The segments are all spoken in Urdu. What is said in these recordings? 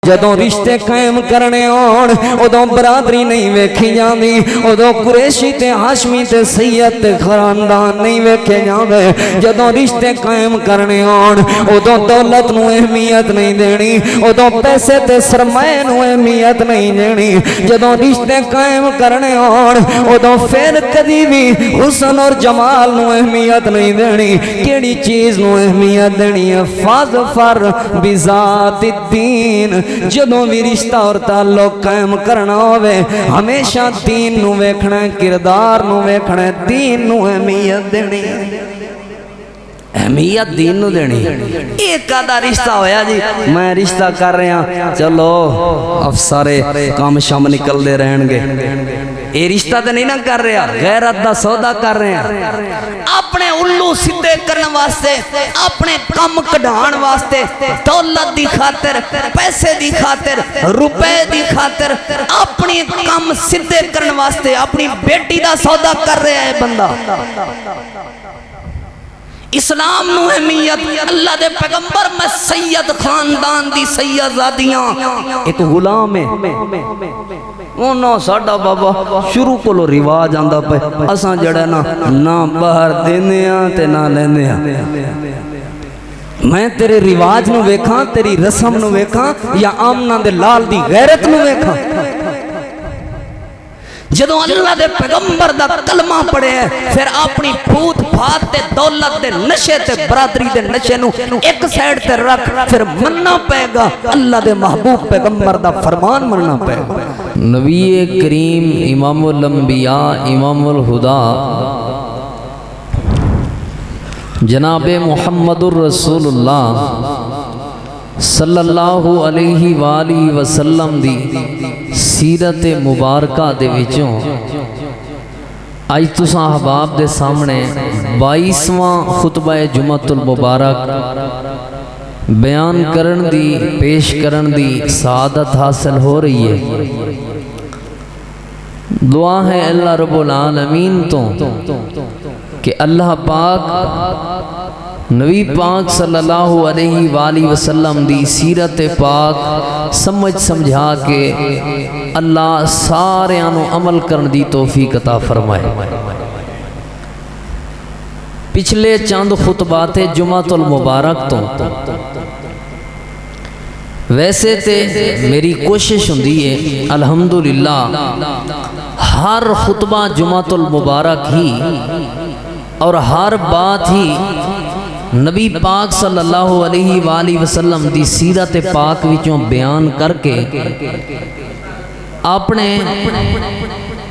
جدوں رشتے قائم کرنے ہون ادوں برادری نہیں ویکھی جاندی ادوں قریشی تے ہاشمی تے سید تے خاندان نہیں ویکھے جاندے جدوں رشتے قائم کرنے ہون ادوں دولت نو اہمیت نہیں دینی ادوں پیسے تے سرمایہ نو اہمیت نہیں دینی جدوں رشتے قائم کرنے ہون ادوں پھر کدی بھی حسن اور جمال نو اہمیت نہیں دینی کیڑی چیز نو اہمیت دینی ہے فاظفر بذات الدین جدوں بھی رشتہ اور تعلق قائم کرنا ہوئے ہمیشہ دین نو ویکھنا کردار نو ویکھنا دین نو اہمیت دینی اہمیت دین نو دینی ایک آدھا رشتہ ہویا جی میں رشتہ کر رہے ہیں چلو افسارے کام شام نکل دے رہن گے یہ رشتہ تو نہیں نہ کر رہا غیرت دا سودا کر رہے ہیں اپنے الو سدھے کرنے واسطے اپنے کم کڈھان واسطے دولت دی خاطر پیسے دی خاطر روپے دی خاطر اپنی کم سدھے کرنے واسطے اپنی بیٹی دا سودا کر رہا ہے بندہ اسلام نو اہمیت اللہ دے پیغمبر میں سید خاندان دی سیدزادیاں ایک غلام ہے اونا ساڑا بابا شروع کو لو رواج آندہ پہ اساں جڑا نہ باہر دینے ہاں تے نہ لینے ہاں میں تیرے رواج نو ویکھاں تیری رسم نو ویکھاں یا آمنہ دے لال دی غیرت نو ویکھاں جدوں اللہ دے پیغمبر دا کلمہ پڑے ہیں پھر اپنی پھوت پھات تے دولت دے نشے تے برادری دے نشے نو ایک سائیڈ تے رکھ پھر مننا پے گا اللہ دے محبوب پیغمبر دا فرمان مننا پے گا نبی کریم امام الانبیاء امام الہدا جناب محمد الرسول اللہ صلی اللہ علیہ وآلہ وسلم دی سیرت مبارکہ دے وچوں آج تساں احباب دے سامنے 22واں خطبہ جمعۃ المبارک بیان کرن دی پیش کرن دی سعادت حاصل ہو رہی ہے دعا ہے اللہ رب العالمین تو کہ اللہ پاک نبی پاک صلی اللہ علیہ وآلہ وسلم دی سیرت پاک سمجھ سمجھا کے اللہ سارے آنو عمل کرن دی توفیق عطا فرمائے پچھلے چند خطبات جمعۃ المبارک تو ویسے تے میری کوشش ہوندی ہے الحمدللہ ہر خطبہ جمعۃ المبارک ہی اور ہر بات ہی نبی پاک صلی اللہ علیہ وآلہ وسلم دی سیرت پاک وچوں بیان کر کے اپنے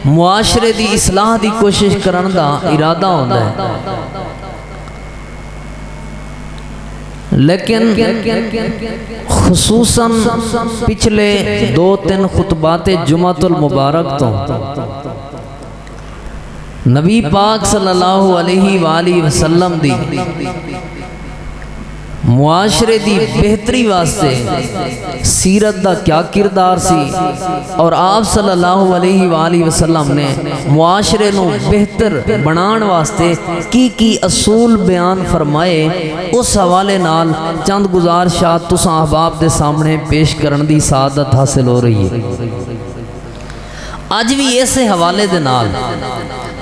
معاشرے دی اصلاح دی کوشش کرن دا ارادہ ہوندا ہے لیکن خصوصاً پچھلے 2-3 خطبات جمعۃ المبارک تو نبی پاک صلی اللہ علیہ وآلہ وسلم دی معاشرے دی بہتری واسطے سیرت دا کیا کردار سی اور آپ صلی اللہ علیہ وآلہ وسلم نے معاشرے نو بہتر بنان واسطے کی اصول بیان فرمائے اس حوالے نال چند گزارشات تساں احباب دے سامنے پیش کرن دی سعادت حاصل ہو رہی ہے آج بھی ایسے حوالے دے نال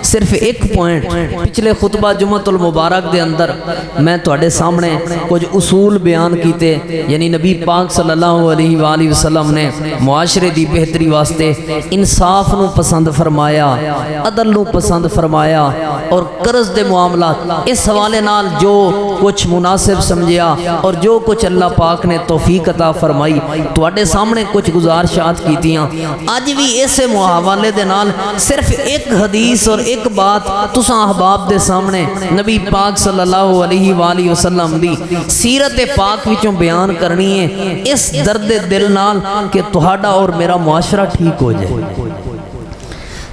صرف ایک پوائنٹ پچھلے خطبہ جمعۃ المبارک دے اندر میں تواڈے سامنے کچھ اصول بیان کیتے یعنی نبی پاک صلی اللہ علیہ وآلہ وسلم نے معاشرے دی بہتری واسطے انصاف نو پسند فرمایا عدل نو پسند فرمایا اور قرض دے معاملات اس حوالے نال جو کچھ مناسب سمجھیا اور جو کچھ اللہ پاک نے توفیق عطا فرمائی تواڈے سامنے کچھ گزارشات کیتیاں آج بھی ایسے حوالے دے نال صرف ایک حدیث اور ایک بات تساں احباب دے سامنے نبی پاک صلی اللہ علیہ وآلہ وسلم دی سیرت پاک وچوں بیان کرنی ہے اس درد دل نال کہ تہاڈا اور میرا معاشرہ ٹھیک ہو جائے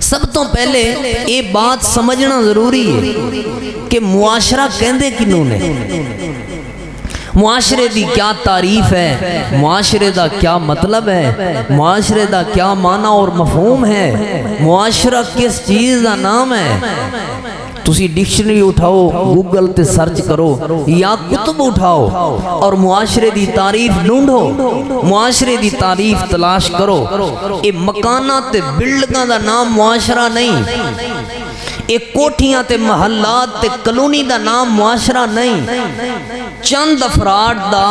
سب تو پہلے یہ بات سمجھنا ضروری ہے کہ معاشرہ کہندے کنوں نے معاشرے دی کیا تعریف ہے، معاشرے دا کیا مطلب ہے، معاشرے دا کیا معنی اور مفہوم ہے، معاشرہ کس چیز دا نام ہے۔ تسی ڈکشنری اٹھاؤ، گوگل تے سرچ کرو یا کتب اٹھاؤ اور معاشرے دی تعریف ڈھونڈو، معاشرے دی تعریف تلاش کرو۔ اے مکانات تے بلڈنگاں دا نام معاشرہ نہیں، اے کوٹھیاں تے محلات تے کلونی دا نام معاشرہ نہیں۔ چند افراد دا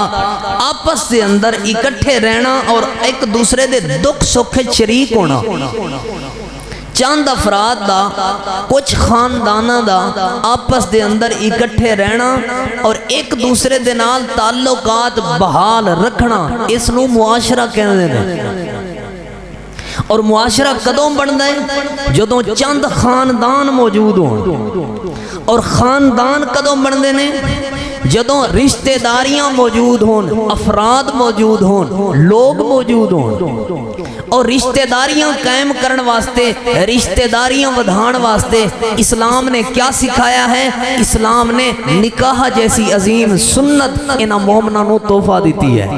آپس دے اندر اکٹھے رہنا اور ایک دوسرے دے دکھ سکھ شریک ہونا، چند افراد دا کچھ خاندانہ دا آپس دے اندر اکٹھے رہنا اور ایک دوسرے دے نال تعلقات بحال رکھنا، اس نو معاشرہ کہندے نے۔ اور معاشرہ کدوں بندا ہے؟ جدوں چند خاندان موجود ہون۔ اور خاندان کدوں بندے نے؟ جدوں رشتہ داریاں موجود ہون، افراد موجود ہون، لوگ موجود ہون۔ اور رشتہ داریاں قائم کرن واسطے، رشتہ داریاں ودھان واسطے اسلام نے کیا سکھایا ہے؟ اسلام نے نکاح جیسی عظیم سنت انہاں مومناں نو تحفہ دیتی ہے۔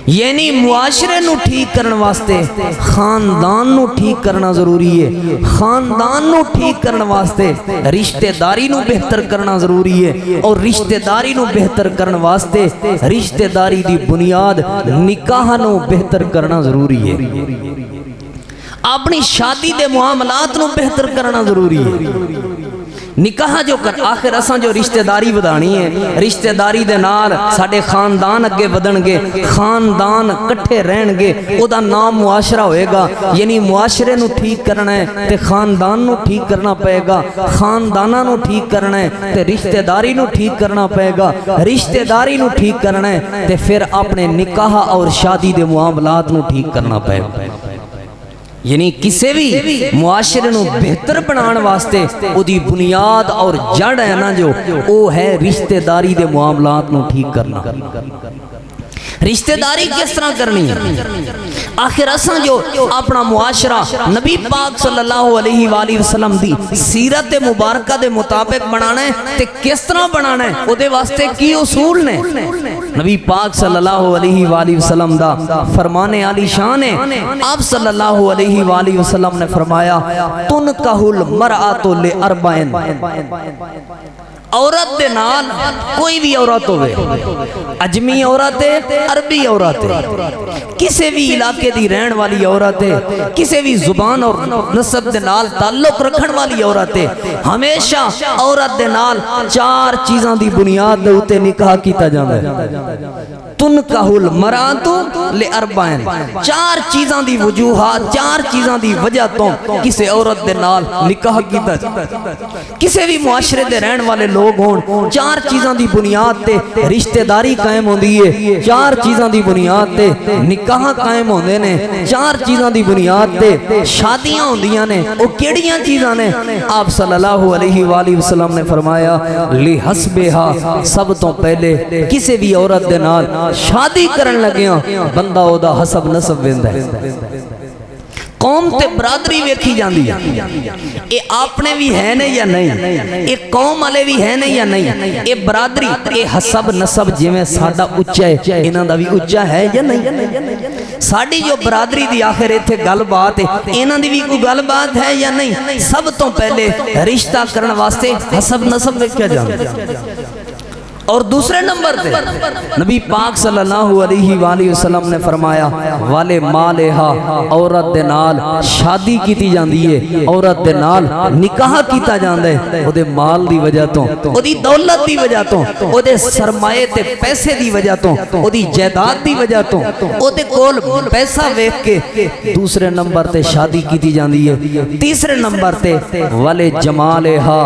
یعنی معاشرے نو ٹھیک کرن واسطے خاندان نو ٹھیک کرنا ضروری ہے، خاندان نو ٹھیک کرن واسطے رشتہ داری نو بہتر کرنا ضروری ہے، اور رشتہ داری نو بہتر کرن واسطے رشتہ داری دی بنیاد نکاح نو بہتر کرنا ضروری ہے، اپنی شادی دے معاملات نو بہتر کرنا ضروری ہے۔ نکاح جو کر آخر اساں جو رشتہ داری ودانی ہے، رشتہ داری دے نال ساڈے خاندان اگے ودن گے، خاندان کٹھے رہن گے، او دا نام معاشرہ ہوئے گا۔ یعنی معاشرے نو ٹھیک کرنا ہے تے خاندان نو ٹھیک کرنا پائے گا، خاندانہ نو ٹھیک کرنا ہے تے رشتہ داری نو ٹھیک کرنا پائے گا، رشتہ داری نو ٹھیک کرنا ہے تے پھر اپنے نکاح اور شادی دے معاملات نو ٹھیک کرنا پائے گا۔ یعنی کسی بھی معاشرے نو بہتر بنان واسطے او دی بنیاد اور جڑ ہے نا جو او ہے رشتہ داری دے معاملات نو ٹھیک کرنا۔ رشتہ داری کس طرح کرنی ہے؟ آخر اساں جو اپنا معاشرہ نبی پاک صلی اللہ علیہ وآلہ وسلم دی سیرت مبارکہ دے مطابق بنانا ہے تے کس طرح بنانا ہے، او دے واسطے کی اصول نے؟ نبی پاک صلی اللہ علیہ وآلہ وسلم دا فرمان عالی شان ہے۔ آپ صلی اللہ علیہ وآلہ وسلم نے فرمایا تنکح المرأۃ لاربعین، عورت دے نال کوئی بھی عورت ہوئے، اجمی عورت ہے، عربی عورت ہے، کسی بھی علاقے دی رہن والی عورت ہے، کسی بھی زبان اور نسب دے نال تعلق رکھن والی عورت ہے، ہمیشہ عورت دے نال چار چیزاں دی بنیاد دے اوتے نکاح کیتا جاندا ہے۔ تنکح المرأۃ لاربعین، چار چیزاں دی وجوہات، چار چیزاں دی وجہ تو کسی عورت دے نال نکاح کیتا جاندا ہے۔ کسی بھی معاشرے دے رہن والے لوگ ہون، چار چیزاں دی بنیاد تے رشتہ داری قائم ہوندی ہے، چار چیزاں دی بنیاد تے نکاح قائم ہوندے نے، چار چیزاں دی بنیاد تے شادیاں ہوندیاں نے۔ او کیڑیاں چیزاں نے؟ آپ صلی اللہ علیہ وآلہ وسلم نے فرمایا لحسبها، سب تو پہلے کسی بھی عورت دے نال شادی کرن لگیاں بندہ او دا حسب نسب ویندا ہے، قوم تے برادری ویکھی جاندی ہے، اے اپنے بھی ہے نے یا نہیں، اے قوم والے بھی ہے نے یا نہیں، اے برادری اے حسب نسب جویں ساڈا اچا ہے انہاں دا بھی اچا ہے یا نہیں، ساڈی جو برادری دی آخر ایتھے گل بات ہے انہاں دی بھی کوئی گل بات ہے یا نہیں۔ سب تو پہلے رشتہ کرن واسطے حسب نسب ویکھیا جاندا ہے۔ اور دوسرے نمبر تے نبی پاک صلی اللہ علیہ وآلہ وسلم نے فرمایا والے مالہا، عورت دے نال شادی کیتی جاندی ہے، عورت دے نال نکاح کیتا جاندا ہے او دے مال دی وجہ تو، او دی دولت دی وجہ تو، او دے سرمایے تے پیسے دی وجہ تو، او دی جائیداد دی وجہ تو، او دے کول پیسہ ویکھ کے دوسرے نمبر تے شادی کیتی جاندی ہے۔ تیسرے نمبر تے والے جمالہا،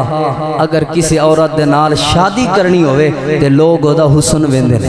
اگر کسی عورت دے نال شادی کرنی ہوئے تے لوگ او دا حسن ویندے نے،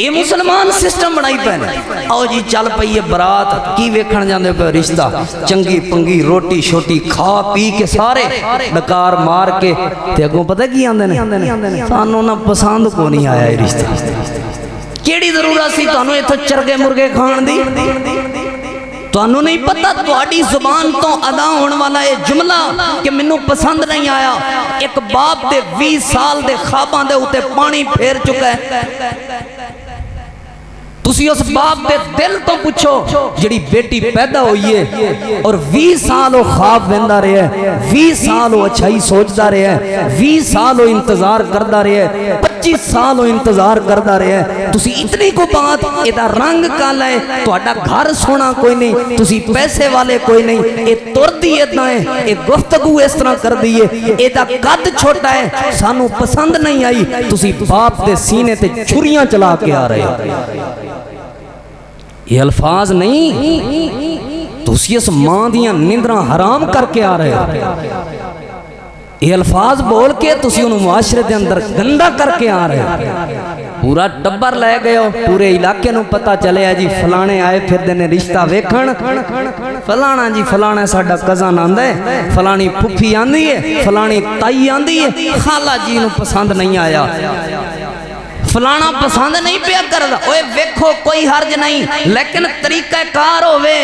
یہ مسلمان سسٹم بنائی پہ آؤ جی چل پئی ہے برات کی ویکھن جاندے پہ رشتہ چنگی پنگی روٹی شوٹی کھا پی کے سارے ڈکار مار کے تے اگوں پتہ کی آندے نے سانوں نہ پسند کو نہیں آیا یہ رشتہ کیڑی ضرورت سی تانوں ایتھے چرگے مرغے کھان دی تانوں نہیں پتہ تہاڈی زبان تو ادا ہونے والا یہ جملہ کہ مینوں پسند نہیں آیا ایک باپ دے 20 سال دے خواباں دے اوتے پانی پھیر چکا ہے تسی اس باپ دے دل تو پوچھو جڑی بیٹی پیدا ہوئی ہے اور 20 سال وہ خواب ویندا رہیا ہے 20 سال وہ اچھائی سوچدا رہیا ہے 20 سال وہ انتظار کردا رہیا ہے 25 سال وہ انتظار کردا رہیا ہے تسی اتنی کو بات ایدا رنگ کالا ہے تہاڈا گھر سونا کوئی نہیں تسی پیسے والے کوئی نہیں اے تردی اتنا ہے اے گفتگو اس طرح کر دی ہے ایدا قد چھوٹا ہے سانو پسند نہیں آئی تسی باپ دے سینے تے چھریاں چلا کے آ رہے ہو یہ الفاظ نہیں تو اسی اس ماں دیاں نیندراں حرام کر کے آ رہے ہو یہ الفاظ بول کے تسی انہوں معاشرے دے اندر گندہ کر کے آ رہے ہو پورا ٹبر لے گئے ہو پورے علاقے نوں پتہ چلے جی فلانے آئے پھر دینے رشتہ ویکھن فلانا جی فلانا ساڈا کزن آندا ہے فلانی پھپھی آندی ہے فلانی تائی آندی ہے خالہ جی نوں پسند نہیں آیا فلانا پسند نہیں پیا کردا اوے ویکھو کوئی حرج نہیں لیکن طریقہ کار ہووے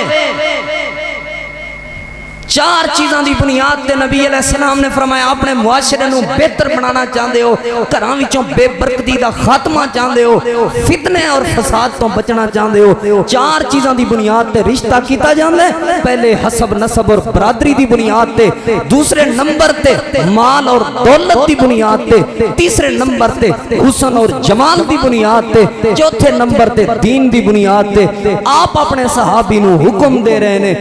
چار چیزاں دی بنیاد تے نبی علیہ السلام نے فرمایا اپنے معاشرے نوں بہتر بنانا چاہندے ہو گھراں وچوں بے برکتی دا خاتمہ چاہندے ہو فتنے اور فساد تو بچنا چاہندے ہو چار چیزاں دی بنیاد تے رشتہ کیتا جاندا ہے پہلے حسب نسب اور برادری دی بنیاد تے دوسرے نمبر تے مال اور دولت دی بنیاد تے تیسرے نمبر تے حسن اور جمال دی بنیاد تے چوتھے نمبر تے دین دی بنیاد تے آپ اپنے صحابی نوں حکم دے رہے نے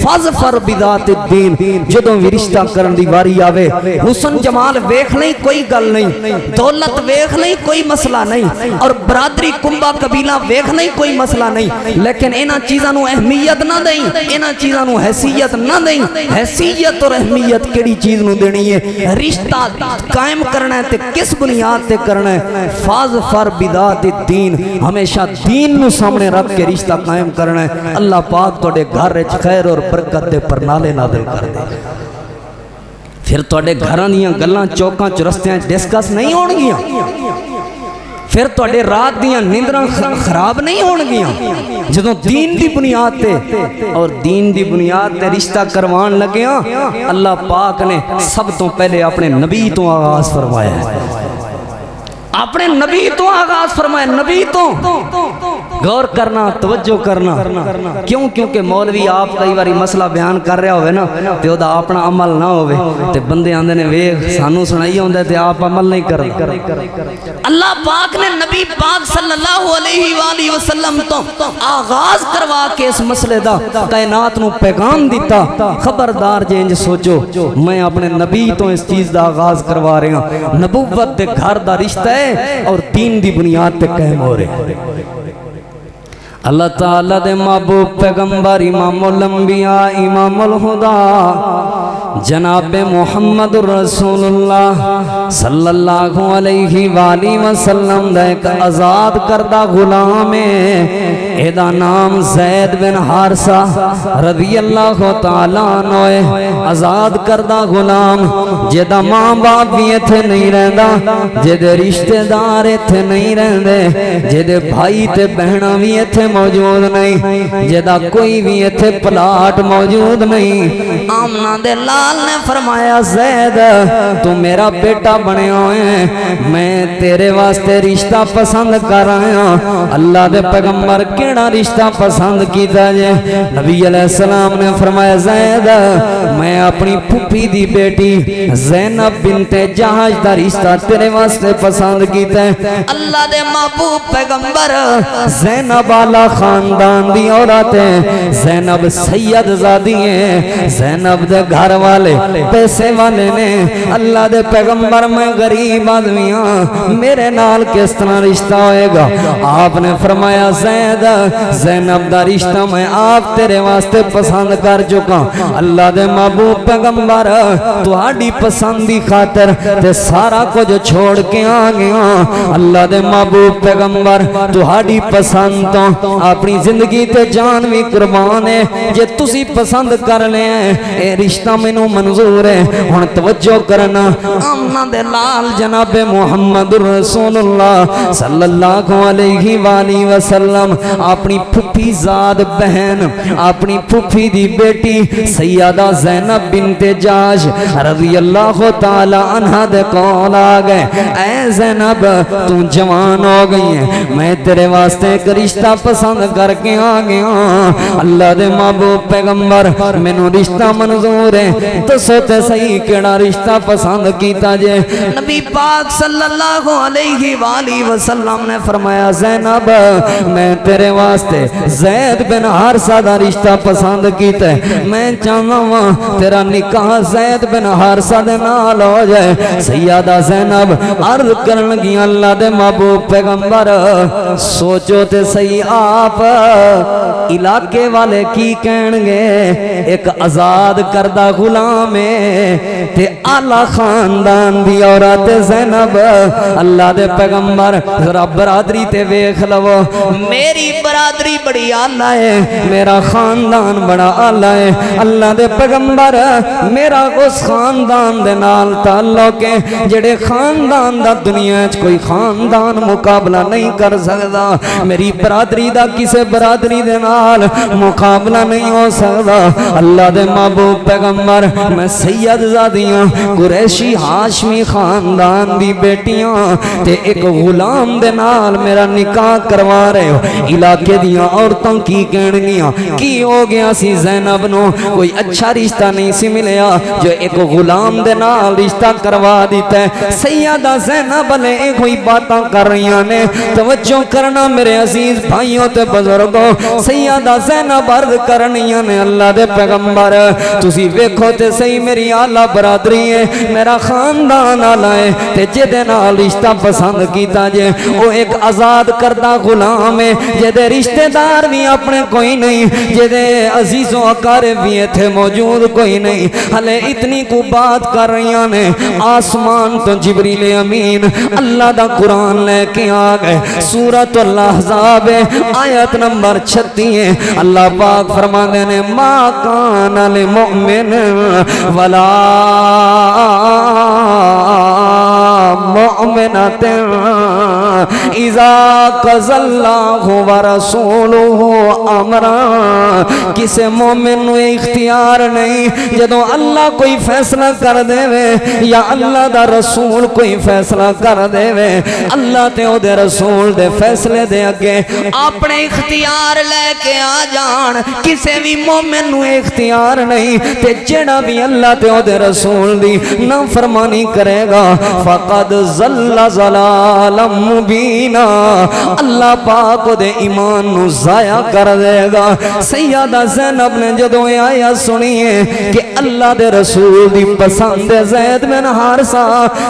فظفر بذات الدین جدوں بھی رشتہ کرن دی واری آوے حسن جمال ویکھ نہیں کوئی گل نہیں دولت ویکھ نہیں کوئی مسئلہ نہیں اور برادری کنبہ قبیلہ ویکھ نہیں کوئی مسئلہ نہیں لیکن انہاں چیزاں نوں اہمیت نہ دیں انہاں چیزاں نوں حیثیت نہ دیں حیثیت اور اہمیت کیڑی چیز نوں دینی ہے رشتہ قائم کرنا ہے تے کس بنیاد تے کرنا ہے فاظفر بذات الدین ہمیشہ دین نوں سامنے رکھ کے رشتہ قائم کرنا ہے اللہ پاک تواڈے گھر وچ خیر اور برکت دے پرنالے نازل کر دے پھر تواڈے گھراں دیاں گلاں چوکاں چرستیاں ڈسکس نہیں ہون گیاں پھر تواڈے رات دیاں نیندراں خراب نہیں ہون گیاں جدوں دین دی بنیاد تے اور دین دی بنیاد تے رشتہ کروان لگیاں اللہ پاک نے سب تو پہلے اپنے نبی تو آغاز فرمایا ہے اپنے نبی تو آغاز فرمایا نبی تو غور کرنا توجہ کرنا کیوں کیونکہ مولوی آپ کئی باری مسئلہ بیان کر رہا ہوئے نا تے او دا اپنا عمل نہ ہوئے تے بندے آندے نے ویکھ سانو سنائی ہوندے تے آپ عمل نہیں کرتے اللہ پاک نے نبی پاک صلی اللہ علیہ وآلہ وسلم تو آغاز کروا کے اس مسئلے دا کائنات نو پیغام دیتا خبردار جے انج سوچو میں اپنے نبی تو اس چیز دا آغاز کروا رہے ہیں نبوت دے گھر دا رشتہ ہے اور دین دی بنیاد پہ قائم ہو رہے اللہ تعالیٰ دے محبوب پیغمبر امام الانبیاء امام الہدا جناب محمد رسول اللہ صلی اللہ علیہ وآلہ وسلم دا ایک آزاد کردہ غلام ہے ایدہ نام زید بن حارثہ رضی اللہ تعالیٰ عنہ ہے آزاد کردہ غلام جیدہ ماں باپ بھی ایتھے نہیں رہندا جیدے رشتہ دار ایتھے نہیں رہندے جیدے بھائی تے بہنہ بھی ایتھے موجود نہیں جیدہ کوئی بھی ایتھے پلاٹ موجود نہیں آمنہ دے لال نے فرمایا زید تو میرا بیٹا بنے ہوئے میں تیرے واسطے رشتہ پسند کر آیا اللہ دے پیغمبر کیڑا رشتہ پسند کیتا جے نبی علیہ السلام نے فرمایا زید میں اپنی پھپھی دی بیٹی زینب بنت جہش دا رشتہ تیرے واسطے پسند کیتا ہے اللہ دے محبوب پیغمبر زینب آلہ خاندان دی عورت ہے زینب سید زادی ہے زینب دے گھر والے والے پیسے والے نے اللہ دے پیغمبر میں غریب آدمی ہاں میرے نال کس طرح رشتہ ہوئے گا آپ نے فرمایا زینب دا رشتہ میں آپ تیرے واسطے پسند کر چکا اللہ دے محبوب پیغمبر تہاڈی پسند دی خاطر تے سارا کچھ چھوڑ کے آ گیا اللہ دے محبوب پیغمبر تہاڈی پسند تو اپنی زندگی تے جان بھی قربان ہے جے تسی پسند کر لے اے رشتہ مینوں منظور ہے ہن توجہ کرنا آمنہ دے لال جناب محمد رسول اللہ صلی اللہ علیہ وآلہ وسلم اپنی پھپھی زاد بہن اپنی پھپھی دی بیٹی سیدہ زینب بنت جاش رضی اللہ تعالی عنہ دے کول آ گئے اے زینب تو جوان ہو گئی ہے میں تیرے واسطے ایک رشتہ پسند کر کے آ گیا اللہ دے محبوب پیغمبر مینوں رشتہ منظور ہے دسو تے صحیح کیڑا رشتہ پسند کیتا جے نبی پاک صلی اللہ علیہ وآلہ وسلم نے فرمایا زینب میں تیرے واسطے زید بن حارثہ دا رشتہ پسند کیتا ہے میں چاہنا ہوں تیرا نکاح زید بن حارثہ دے نال ہو جائے سیدہ زینب عرض کرن لگی اللہ دے محبوب پیغمبر سوچو تے صحیح آپ علاقے والے کی کہن گے ایک آزاد کردہ غلام ہے تے اعلیٰ خاندان دی عورت زینب اللہ دے پیغمبر ذرا برادری تے ویکھ لو میری برادری بڑی اعلیٰ ہے میرا خاندان بڑا اعلیٰ ہے اللہ دے پیغمبر میرا اس خاندان دے نال تعلق ہے جڑے خاندان دا دنیا وچ کوئی خاندان مقابلہ نہیں کر سکدا میری برادری دا کسے برادری دے نال مقابلہ نہیں ہو سکدا اللہ دے محبوب پیغمبر میں سید زادیاں قریشی ہاشمی خاندان دی بیٹیاں تے ایک غلام دے نال میرا نکاح کروا رہے ہو علاقے دیاں عورتوں کی کہنگیاں کی ہو گیا سی زینب نو کوئی اچھا رشتہ نہیں سی ملیا جو ایک غلام دے نال رشتہ کروا دیتا ہے سیدہ زینب نے ایک ہوئی باتاں کر رہی نے توجہ کرنا میرے عزیز بھائیوں تے بزرگوں سیدہ زینب عرض کرنی نے اللہ دے پیغمبر تسی ویکھو تے صحیح میری اعلیٰ برادری ہے میرا خاندان اعلیٰ ہے تے جدے نال رشتہ پسند کیتا جے وہ ایک آزاد کردہ غلام ہے جدے رشتہ دار بھی اپنے کوئی نہیں جدے عزیز و اقارب بھی تھے موجود کوئی نہیں ہلے اتنی کو بات کر رہی نے آسمان تو جبریل امین اللہ دا قرآن لے کے آ گئے سورۃ الاحزاب آیت نمبر 36 اللہ پاک فرما دینے ما کان للمؤمن ولا مؤمنۃ اذا قضى اللہ ورسولہ امرا کسے مومن نو اختیار نہیں جدوں اللہ کوئی فیصلہ کر دے یا اللہ دا رسول کوئی فیصلہ کر دے اللہ تے او دے رسول دے فیصلے دے اگے اپنے اختیار لے کے آ جان کسے بھی مومن نو اختیار نہیں تے جڑا بھی اللہ تے او دے رسول دی نافرمانی کرے گا فقد ضل ضلالا مبینا اللہ پاک دے ایمان نو ضائع کر دے گا سیدہ زینب نے جدوں یہ آیا سنیے کہ اللہ دے رسول دی پسند زید بن حارثہ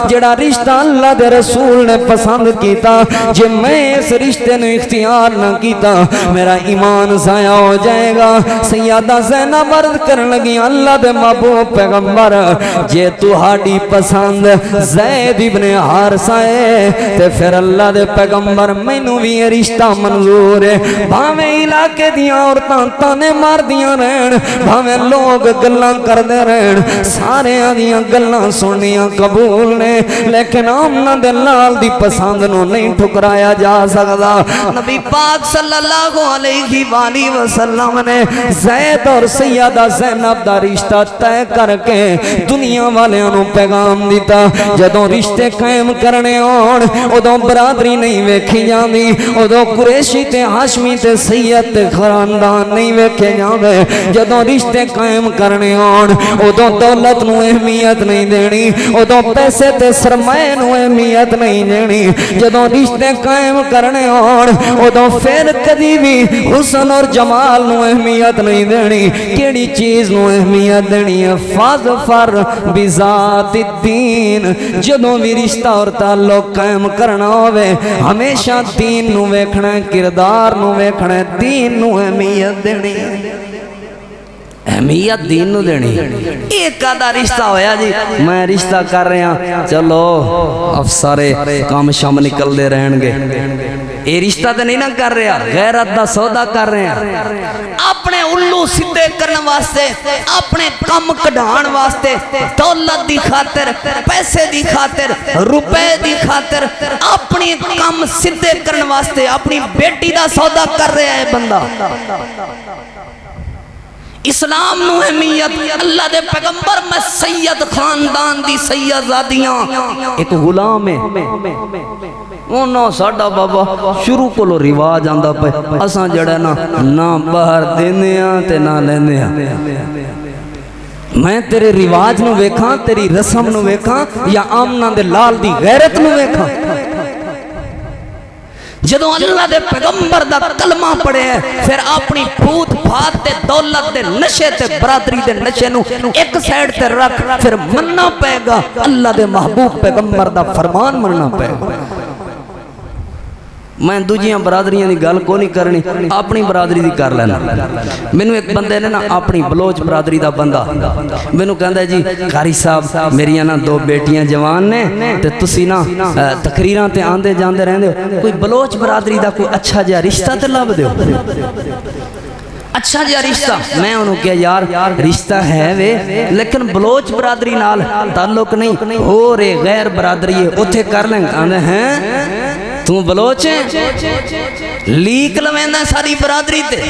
جڑا رشتہ اللہ دے رسول نے پسند کیتا جے میں اس رشتے نے اختیار نہ کیتا میرا ایمان ضائع ہو جائے گا سیدہ زینب عرض کرن لگی اللہ دے محبوب پیغمبر جے تہاڈی پسند زید ابن حارثہ ہے تے پھر اللہ دے پیغمبر مینوں بھی یہ رشتہ منظور ہے بھاویں علاقے دیاں عورتاں تانے مار دیاں رہن بھاویں لوگ گلاں کردے رہن سارے دیاں گلاں سننیاں قبول نے لیکن آمنہ دے لال دی پسند نو نہیں ٹھکرایا جا سکدا نبی پاک صلی اللہ علیہ وآلہ وسلم نے زید اور سیدہ زینب دا رشتہ طے کر کے دنیا والیاں نو پیغام دیتا جدوں رشتے قائم کرنے آن ادوں برادری نہیں ویکھی جاندی ادوں قریشی تے ہاشمی تے سید تے خاندان نہیں ویکھے جاندے جدوں رشتے قائم کرنے آن ادوں دولت نو اہمیت نہیں دینی ادوں پیسے تے سرمایہ نو اہمیت نہیں دینی جدوں رشتے قائم کرنے آن ادوں پھر کدی بھی حسن اور جمال نو اہمیت نہیں دینی کیڑی چیز نو اہمیت دینی ہے فاظفر بذات الدین جدوں بھی رشتہ اور تعلق قائم کرنا ہوئے ہمیشہ دین نو ویکھنا کردار نو ویکھنا دین نو اہمیت دینی اہمیت دین نو دینی ایک آدھا رشتہ ہویا جی میں رشتہ کر رہے ہیں چلو اب سارے کام شام نکل دے رہن گے یہ رشتہ تو نہیں نہ کر رہا غیرت دا سودا کر رہے ہیں اپنے الو سدھے کرنے واسطے اپنے کم کڈھان واسطے دولت دی خاطر پیسے دی خاطر روپے دی خاطر اپنی کم سدھے کرنے واسطے اپنی بیٹی دا سودا کر رہا ہے بندہ اسلام نو اہمیت اللہ دے پیغمبر میں سید خاندان دی سیدزادیاں ایک غلام ہے اونا ساڑا بابا شروع کو لو رواج آندہ پہ اساں جڑے نہ باہر دینے تے نہ لینے میں تیرے رواج نو ویکھاں تیری رسم نو ویکھاں یا آمنہ دے لال دی غیرت نو ویکھاں جدوں اللہ دے پیغمبر دا کلمہ پڑے ہے پھر اپنی پھوت بھات تے دولت دے نشے تے برادری دے نشے نو ایک سائیڈ تے رکھ پھر مننا پے گا اللہ دے محبوب پیغمبر دا فرمان مننا پے گا میں دوجیاں برادریاں دی گل کو نہیں کرنی اپنی برادری دی کر لینا میں نو ایک بندے نے نا اپنی بلوچ برادری دا بندہ میں نو کہندہ ہے جی قاری صاحب میریاں نا دو بیٹیاں جوان نے تے تسی نا تقریراں تے آندے جاندے رہندے ہو کوئی بلوچ برادری دا کوئی اچھا جا رشتہ تے لب دیو اچھا جا رشتہ میں انہوں کیا یار رشتہ ہے وے لیکن بلوچ برادری نال تعلق نہیں ہو رے غیر برادری ہے اتھے کر لیں کہندے ہیں تو بلوچ ہیں لیک لویندہ ساری برادری تے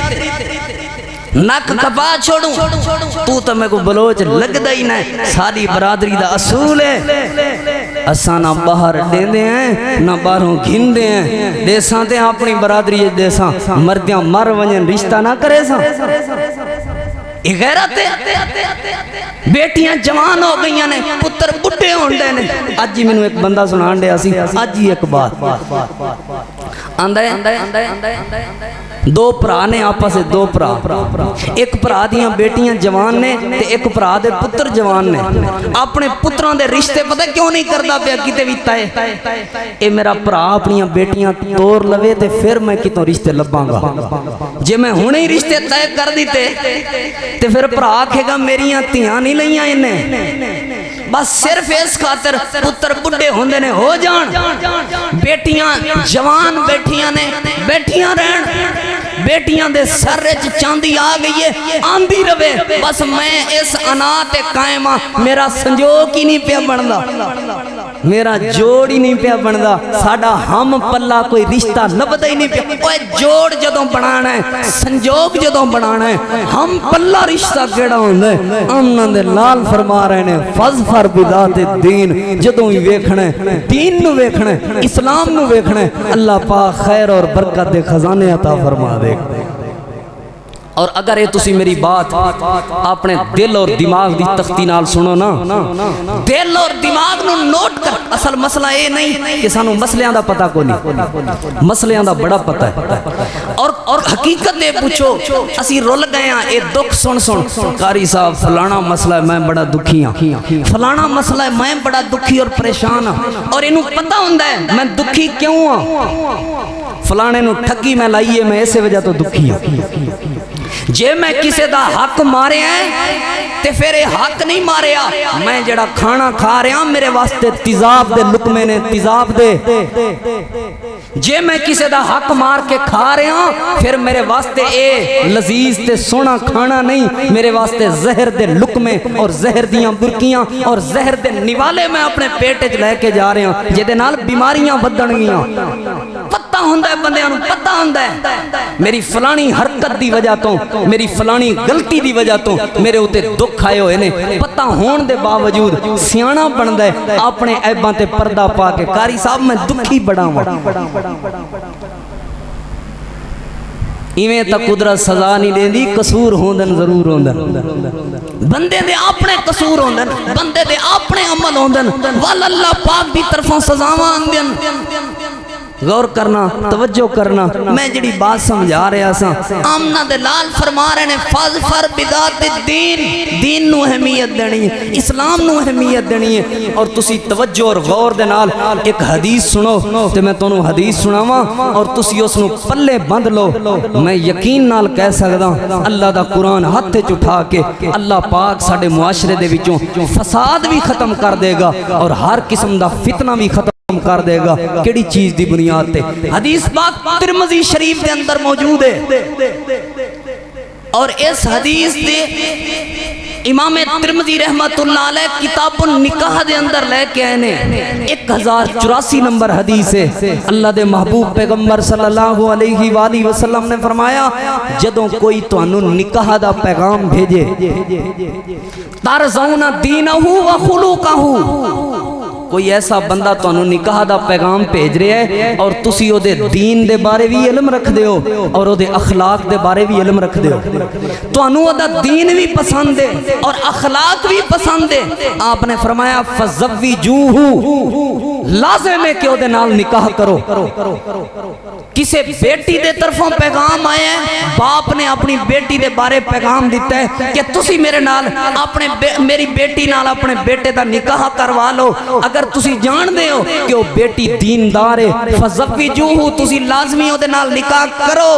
نک کپا چھوڑوں تو میں کو بلوچ لگ دا ہی نہیں ساری برادری دا اصول ہے اساں نہ باہر دیندے ہیں نہ باہروں گھندے ہیں دیساں تے اپنی برادری دیساں مردیاں مر ونجن رشتہ نہ کرے ساں یہ غیرت ہے بیٹیاں جوان ہو گئیاں نے پتر بڑھے ہونڈے نے آج ہی میں نے ایک بندہ سنان دے آسی آج ہی ایک بات آندھے دو پرا نے آپا سے دو پرا ایک پرا دیاں بیٹیاں جوان نے تے ایک پرا دے پتر جوان نے اپنے پتران دے رشتے پتہ کیوں نہیں کردہ پیا کتے بیتا ہے اے میرا پرا اپنیاں بیٹیاں توڑ لوے تے پھر میں کتوں رشتے لباں گا جے میں ہونے ہی رشتے طے کر دیتے تے پھر پرا آکھے گا میریاں تیاں نہیں لئیاں انہیں بس صرف اس خاطر پتر بڑھے ہوندے نے ہو جان بیٹیاں جوان بیٹیاں نے بیٹیاں رہن بیٹیاں دے سر چاندی آ گئی ہے آندھی روے بس میں اس انات قائمہ میرا سنجوک ہی نہیں پیا بندا میرا جوڑ ہی نہیں پیا بندا ساڑا ہم پلا کوئی رشتہ لبدا ہی نہیں پیا کوئی جوڑ جدوں بنانا ہے سنجوک جدوں بنانا ہے ہم پلا رشتہ کیڑا ہوندے آمنہ دے لال فرما رہے نے فظفر بذات الدین جدوں ہی ویکھنا ہے دین نو ویکھنا ہے اسلام نو ویکھنا ہے اللہ پاک خیر اور برکت دے خزانے عطا فرما دے اور اگر یہ تسی میری بات اپنے دل اور دماغ دی تختی نال سنو نا دل اور دماغ نو نوٹ کر اصل مسئلہ یہ نہیں کہ سانو مسئلیاں دا پتہ کو نہیں مسئلیاں دا بڑا پتہ ہے اور حقیقت دے پوچھو اسی رول گئے ہیں اے دکھ سن قاری صاحب فلانا مسئلہ ہے میں بڑا دکھی ہاں فلانا مسئلہ ہے میں بڑا دکھی اور پریشان ہاں اور انہوں پتہ ہوندہ ہے میں دکھی کیوں ہاں فلانے نو ٹھگی میں لائیے میں ایسے وجہ تو دکھی ہاں جے میں کسے دا حق مارے ہیں تے پھر حق نہیں مارے میں جڑا کھانا کھا رہا ہوں میرے واسطے تیزاب دے لقمے نے تیزاب دے جے میں کسے دا حق مار کے کھا رہا ہوں پھر میرے واسطے اے لذیذ تے سونا کھانا نہیں میرے واسطے زہر دے لقمے اور زہر دیاں برکیاں اور زہر دے نوالے میں اپنے پیٹے لے کے جا رہے ہوں جے دے نال بیماریاں بدن گیاں پتہ ہوندا ہے بندیاں نوں پتہ ہوندا ہے میری فلانی حرکت دی وجہ تو میری فلانی غلطی دی وجہ تو میرے اوتے دکھ آئے ہوئے نے پتہ ہون دے باوجود سیاںا بندا ہے اپنے عیباں تے پردہ پا کے قاری صاحب میں دکھی بڑا ایویں تا قدرت سزا نہیں دیندی قصور ہوندن ضرور ہوندن بندے دے اپنے قصور ہوندن بندے دے اپنے عمل ہوندن وال اللہ پاک دی طرفوں سزاواں آندن غور کرنا توجہ کرنا میں جڑی بات سمجھا رہا سا آمنہ دے لال فرما رہے نے فاظفر بذات الدین دین نو اہمیت دینی ہے اسلام نو اہمیت دینی ہے اور تسی توجہ اور غور دے نال ایک حدیث سنو تے میں تانوں حدیث سناواں اور تسی اس نو پلے بند لو میں یقین نال کہہ سکدا اللہ دا قرآن ہاتھ وچ اٹھا کے اللہ پاک ساڈے معاشرے دے وچوں فساد بھی ختم کر دے گا اور ہر قسم دا فتنہ بھی ختم کر دے گا کیڑی چیز دی بنیاد تے حدیث پاک ترمذی شریف دے اندر موجود ہے اور اس حدیث دے امام ترمذی رحمت اللہ علیہ کتاب النکاح دے اندر لے کے آئے نے 1084 نمبر حدیث ہے اللہ دے محبوب پیغمبر صلی اللہ علیہ وآلہ وسلم نے فرمایا جدوں کوئی تانوں نکاح دا پیغام بھیجے ترضون دینہ و خلقہ کوئی ایسا بندہ تو انہوں نکاح دا پیغام بھیج رہے ہے اور تسی او دے دین دے بارے بھی علم رکھ دے ہو اور او دے اخلاق دے بارے بھی علم رکھ دے ہو تو انہوں دا دین بھی پسند ہے اور اخلاق بھی پسند ہے آپ نے فرمایا فَزَوِّجُوهُ لازم ہے کہ او دے نال نکاح کرو کسے بیٹی دے طرفوں پیغام آئے ہیں باپ نے اپنی بیٹی دے بارے پیغام دیتا ہے کہ تسی میرے نال میری بیٹی نال اپنے بیٹے دا نکاح کروا لو اگر تسی جان دے ہو کہ وہ بیٹی دیندار ہے فَزَوِّجُوهُ تسی لازمی ہو دے نال نکاح کرو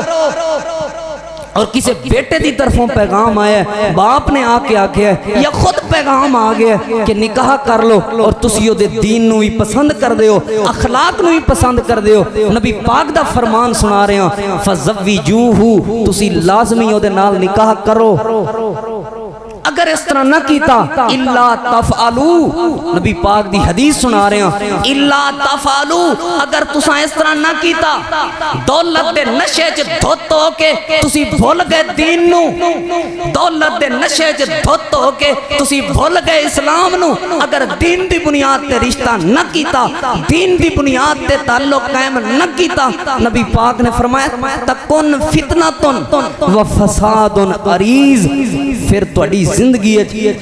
اور کسی بیٹے دی طرفوں پیغام آیا ہے باپ نے آکے آکے ہے یا خود پیغام آگیا ہے کہ نکاح کر لو اور تسی دے دین نو ہی پسند کر دے ہو اخلاق نو ہی پسند کر دے ہو نبی پاک دا فرمان سنا رہے ہیں فَزَوِّجُوهُ تسی لازمی ہو دے نال نکاح کرو اگر اس طرح نہ کیتا اِلَّا تَفْعَلُوا نبی پاک دی حدیث سنا رہے ہیں اِلَّا تَفْعَلُوا اگر تساں اس طرح نہ کیتا دولت دے نشے چ دھت ہو کے تسی بھول گئے دین نو دولت دے نشے چ دھت ہو کے تسی بھول گئے اسلام نو اگر دین دی بنیاد تے رشتہ نہ کیتا دین دی بنیاد تے تعلق قائم نہ کیتا نبی پاک نے فرمایا تکن فتنۃ و فساد عریض پھر تہاڈی زندگی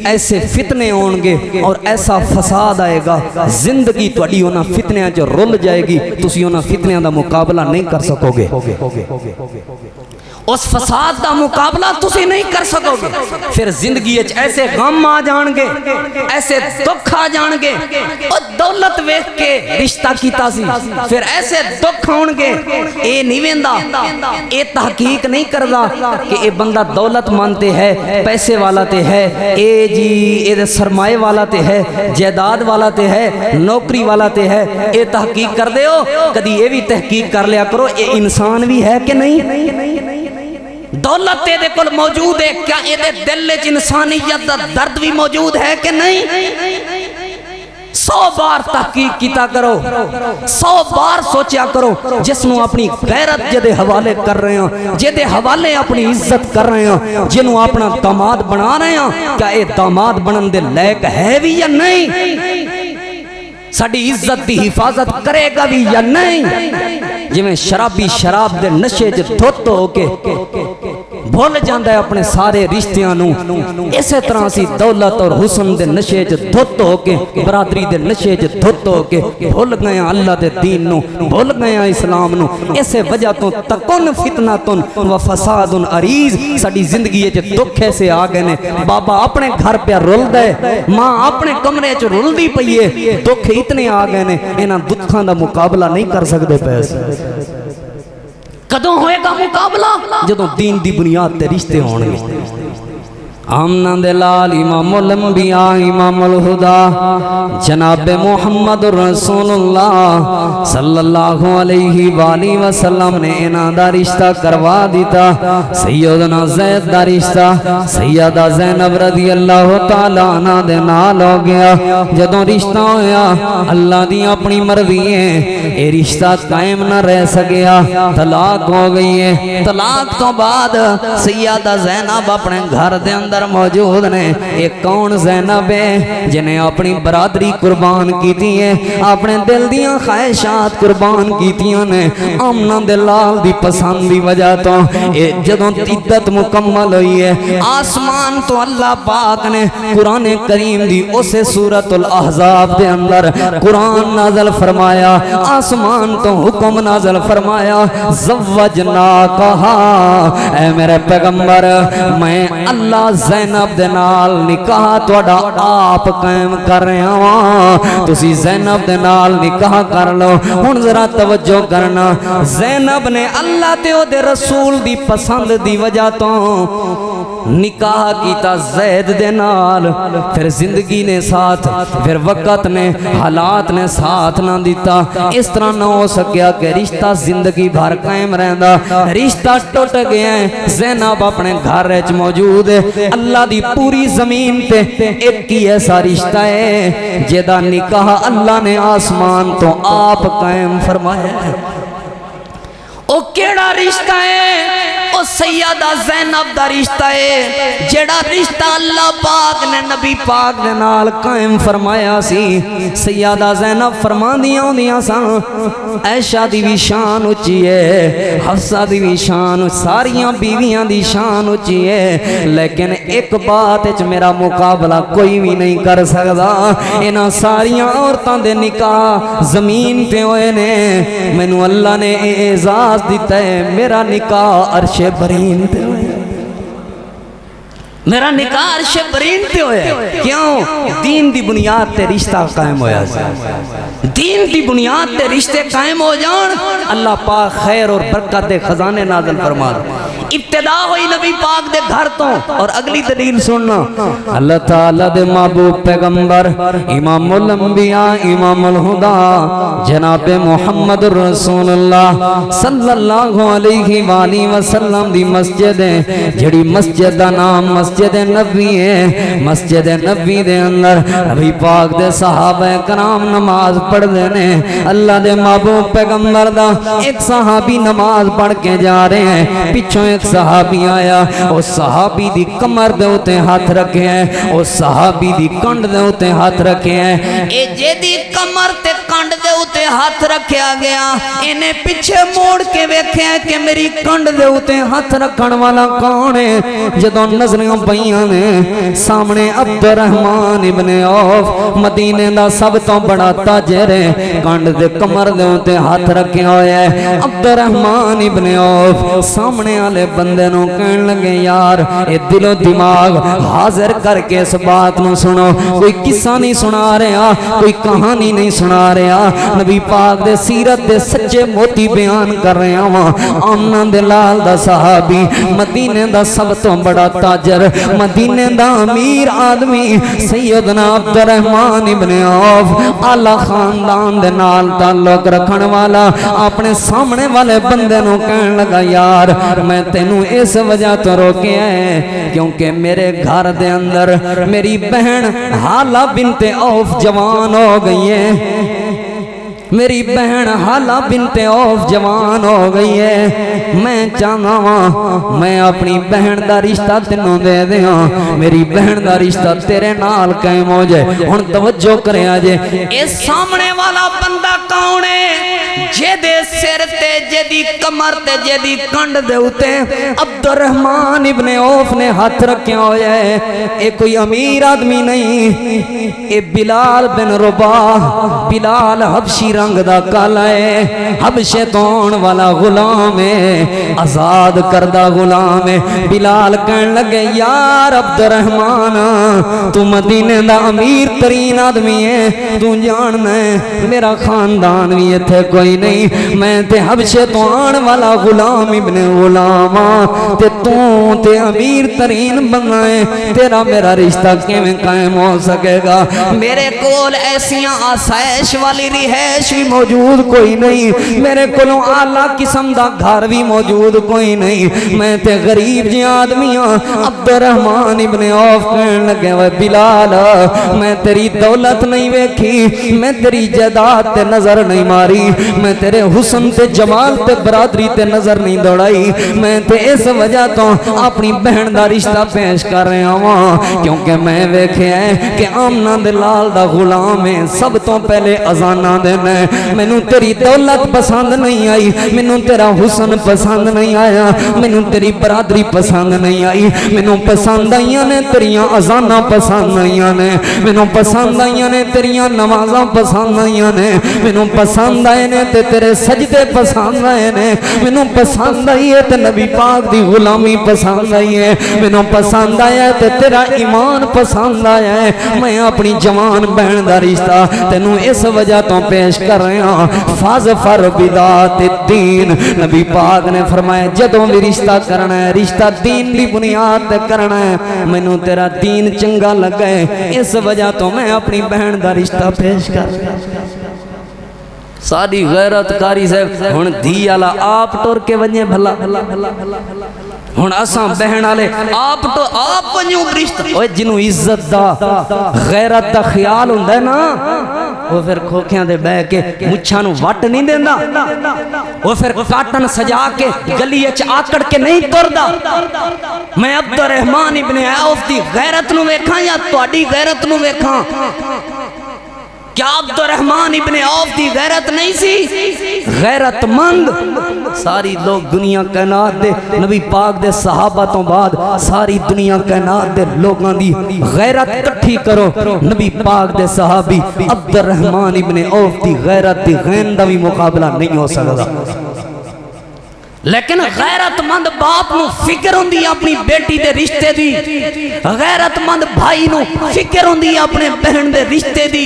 ایسے فتنے ہون گے اور ایسا فساد آئے گا زندگی تہاڈی انہاں فتنیاں چ رل جائے گی تسی انہاں فتنیاں دا مقابلہ نہیں کر سکو گے اس فساد دا مقابلہ تسی نہیں کر سکو گے پھر زندگی ایسے غم آ جان گے ایسے دکھ آ جان گے اور دولت ویکھ کے رشتہ کیتا سی پھر ایسے دکھ ہون گے اے نہیں ویندا اے تحقیق نہیں کردا کہ اے بندہ دولت مانتے ہے پیسے والا تے ہے اے جی اے سرمایہ والا تے ہے جائیداد والا تے ہے نوکری والا تے ہے اے تحقیق کر دے ہو کدی اے بھی تحقیق کر لیا کرو اے انسان بھی ہے کہ نہیں دولت دے کل موجود ہے کیا اے دے دل وچ انسانیت دا درد بھی موجود ہے کہ نہیں 100 بار تحقیق کیتا کرو 100 بار سوچیا کرو جس نو اپنی غیرت جدے حوالے کر رہے ہیں جدے حوالے اپنی عزت کر رہے ہیں جنوں اپنا داماد بنا رہے ہیں کیا اے داماد بنن دے لائق ہے بھی یا نہیں ساڈی عزت دی حفاظت کرے گا بھی یا نہیں جویں شرابی شراب دے نشے چ دھت ہو کے بھول جاندا ہے اپنے سارے رشتیاں نو اسی طرح اسی دولت اور حسن دے نشے چ دھت ہو کے برادری دے نشے چ دھت ہو کے بھول گئے اللہ دے دین نو بھول گئے اسلام نو اسے وجہ تو تکن فتنۃ و فساد عریض ساڈی زندگی چ دکھ ایسے آ گئے نے بابا اپنے گھر پہ رلدا ہے ماں اپنے کمرے چ رلدی پئی ہے دکھ اتنے آ گئے نے انہاں دکھاں دا مقابلہ نہیں کر سکدے پئے کدوں ہوئے گا مقابلہ جدوں دین دی بنیاد تے رشتے ہون گے آمنہ دلال امام الانبیاء امام الہدا جناب محمد رسول اللہ صلی اللہ علیہ وآلہ وسلم نے انہاں دا رشتہ کروا دیتا سیدنا زید دا رشتہ سیدہ زینب رضی اللہ تعالیٰ عنہ دے نال ہو گیا جدوں رشتہ ہویا اللہ دی اپنی مرضی ہے اے رشتہ قائم نہ رہ سکیا طلاق ہو گئی ہے طلاق تو بعد سیدہ زینب اپنے گھر دے اندر موجود نے ایک کون زینب ہے جنہیں اپنی برادری قربان کیتی ہے اپنے دل دیاں خواہشات قربان کیتیاں نے آمنہ دلال دی پسند دی وجہ تو جدوں عدت مکمل ہوئی ہے آسمان تو اللہ پاک نے قرآن کریم دی اسے سورۃ الاحزاب دے اندر قرآن نازل فرمایا آسمان تو حکم نازل فرمایا زوجناکہا اے میرے پیغمبر میں اللہ زینب دے نال نکاح توڑا آپ قائم کر رہے ہاں تسی زینب دے نال نکاح کر لو ہن ذرا توجہ کرنا زینب نے اللہ تے او دے رسول دی پسند دی وجہ تو نکاح کیتا زید دے نال پھر زندگی نے ساتھ پھر وقت نے حالات نے ساتھ نہ دیتا اس طرح نہ ہو سکیا کہ رشتہ زندگی بھر قائم رہندا رشتہ ٹوٹ گیا ہے زینب اپنے گھر وچ موجود ہے اللہ دی پوری زمین تے ایک ہی ایسا رشتہ ہے جدا نکاح اللہ نے آسمان تو آپ قائم فرمایا ہے او کیڑا رشتہ ہے او سیدہ زینب دا رشتہ ہے جیڑا رشتہ اللہ پاک نے نبی پاک نے نال قائم فرمایا سی سیدہ زینب فرماندیاں ہوندیاں سان عائشہ دی بھی شان اچھی ہے حفصہ دی بھی شان ساریاں بیویاں دی شان اچھی ہے لیکن ایک بات وچ میرا مقابلہ کوئی بھی نہیں کر سکدا انہاں ساریاں عورتاں دے نکاح زمین تے ہوئے نے مینوں اللہ نے اعزاز دیتا ہے میرا نکاح عرش برین تے ہوئے میرا نکاح عرش برین تے ہوئے کیوں دین دی بنیاد تے رشتہ قائم ہویا دین دی بنیاد تے رشتے قائم ہو جان اللہ پاک خیر اور برکت دے خزانے نازل فرما ابتدا ہوئی نبی پاک دے گھر تو اور اگلی دلیل سننا اللہ تعالیٰ دے محبوب پیغمبر امام الانبیاء امام الہدا جناب محمد رسول اللہ صلی اللہ علیہ وآلہ وسلم دی مسجد ہے جڑی مسجد دا نام مسجد نبی ہے مسجد نبی دے اندر نبی پاک دے صحابہ کرام نماز پڑھ دینے اللہ دے محبوب پیغمبر دا ایک صحابی نماز پڑھ کے جا رہے ہیں پیچھوں ایک صحابی آیا اس صحابی دی کمر دے ہوتے ہاتھ رکھے ہیں اس صحابی دی کنڈ دے ہوتے ہاتھ رکھے ہیں اے جے دی کمر تے کنڈ دے ہوتے ہاتھ رکھیا گیا انہیں پیچھے موڑ کے ویکھے ہیں کہ میری کنڈ دے ہوتے ہاتھ رکھن والا کون ہے جدوں نظریاں پئیاں نے سامنے عبد الرحمن ابن عوف مدینے دا سب تو بڑا تاجر ہے کنڈ دے کمر دے ہوتے ہاتھ رکھے ہوئے ہیں عبد الرحمن ابن عوف سامنے والے بندے نو کہن لگے یار اے دل و دماغ حاضر کر کے اس بات نو سنو کوئی قصہ نہیں سنا رہا کوئی کہانی نہیں سنا رہا نبی پاک دے سیرت دے سچے موتی بیان کر رہے ہیں آمنہ دلال دا صحابی مدینے دا سب تو بڑا تاجر مدینے دا امیر آدمی سیدنا عبد الرحمن ابن عوف اعلیٰ خاندان دے نال تعلق رکھن والا اپنے سامنے والے بندے نو کہن لگا یار میں تینوں اس وجہ تو روکے ہیں کیونکہ میرے گھر دے اندر میری بہن حالہ بنت عوف جوان ہو گئی ہے میری بہن حالہ بنت عوف جوان ہو گئی ہے میں چاہنا ہوں میں اپنی بہن دا رشتہ تینوں دے دیاں میری بہن دا رشتہ تیرے نال قائم ہو جائے ہن توجہ کرے آجے اس سامنے والا بندہ کون ہے جے دے سر تے جے دی کمر تے جے دی کنڈ دے ہوتے عبد الرحمن ابن عوف نے ہاتھ رکھے ہوئے ہیں اے کوئی امیر آدمی نہیں اے بلال بن رباح بلال حبشی رنگ دا کالا ہے حبشے تو آن والا غلام ہے آزاد کردہ غلام ہے بلال کہن لگے یار عبد الرحمن تو مدینے دا امیر ترین آدمی ہے تو جاننا ہے میرا خاندان بھی تھے کوئی نہیں میں تے حبشے تو آن والا غلام ابن غلام تے امیر ترین بنا ہے تیرا میرا رشتہ کیویں قائم ہو سکے گا میرے کول ایسیاں آسائش والی رہائش بھی موجود کوئی نہیں میرے کولوں اعلیٰ قسم دا گھر بھی موجود کوئی نہیں میں تے غریب جی آدمی ہاں عبد الرحمن ابن عوف کہن لگے وہ بلال میں تیری دولت نہیں ویکھی میں تیری جائیداد تے نظر نہیں ماری میں تیرے حسن تے جمال تے برادری تے نظر نہیں دوڑائی میں تے اس وجہ تو اپنی بہن دا رشتہ پیش کر رہا ہوں کیونکہ میں ویکھیا ہے کہ آمنہ دلال دا غلام ہے سب تو پہلے اذانہ دینا ہے مینوں تیری دولت پسند نہیں آئی مینوں تیرا حسن پسند نہیں آیا مینوں تیری برادری پسند نہیں آئی مینوں پسند آئیاں نے تیریاں اذانہ پسند آئیاں نے مینوں پسند آئیاں نے تیریاں نمازاں پسند آئیاں نے مینوں پسند آئے نے تے تیرے سجدے پسند آئے نے مینوں پسند آئی ہے تے نبی پاک دی غلامی پسند آئی ہے مینوں پسند آیا ہے تے تیرا ایمان پسند آیا ہے میں اپنی جوان بہن دا رشتہ تینوں اس وجہ تو پیش کر رہا ہوں فاظفر بذات الدین نبی پاک نے فرمایا جدوں بھی رشتہ کرنا ہے رشتہ دین دی بنیاد تے کرنا ہے مینوں تیرا دین چنگا لگا ہے اس وجہ تو میں اپنی بہن دا رشتہ پیش کر رہا ہوں ساری غیرت کاری صاحب ہن دھی والا آپ ٹر کے ونجے بھلا ہن اساں بہن والے آپ تو آپ ونجو رشتہ اوے جنوں عزت دا غیرت دا خیال ہوندا ہے نا وہ پھر کھوکھیاں دے بہ کے مچھاں نوں وٹ نہیں دیندا وہ پھر کاٹن سجا کے گلی وچ آکڑ کے نہیں تردا میں عبد الرحمن ابن عوف دی غیرت نوں ویکھاں یا تہاڈی غیرت نوں ویکھاں کیا عبد الرحمن ابن عوف دی غیرت نہیں سی غیرت مند ساری لوگ دنیا کائنات دے نبی پاک دے صحابہ تو بعد ساری دنیا کائنات دے لوگاں دی غیرت کٹھی کرو نبی پاک دے صحابی عبد الرحمن ابن عوف دی غیرت دی غین دا بھی مقابلہ نہیں ہو سکتا لیکن غیرت مند باپ نو فکر ہوندی اپنی بیٹی دے رشتے دی غیرت مند بھائی نو فکر ہوندی اپنے بہن دے رشتے دی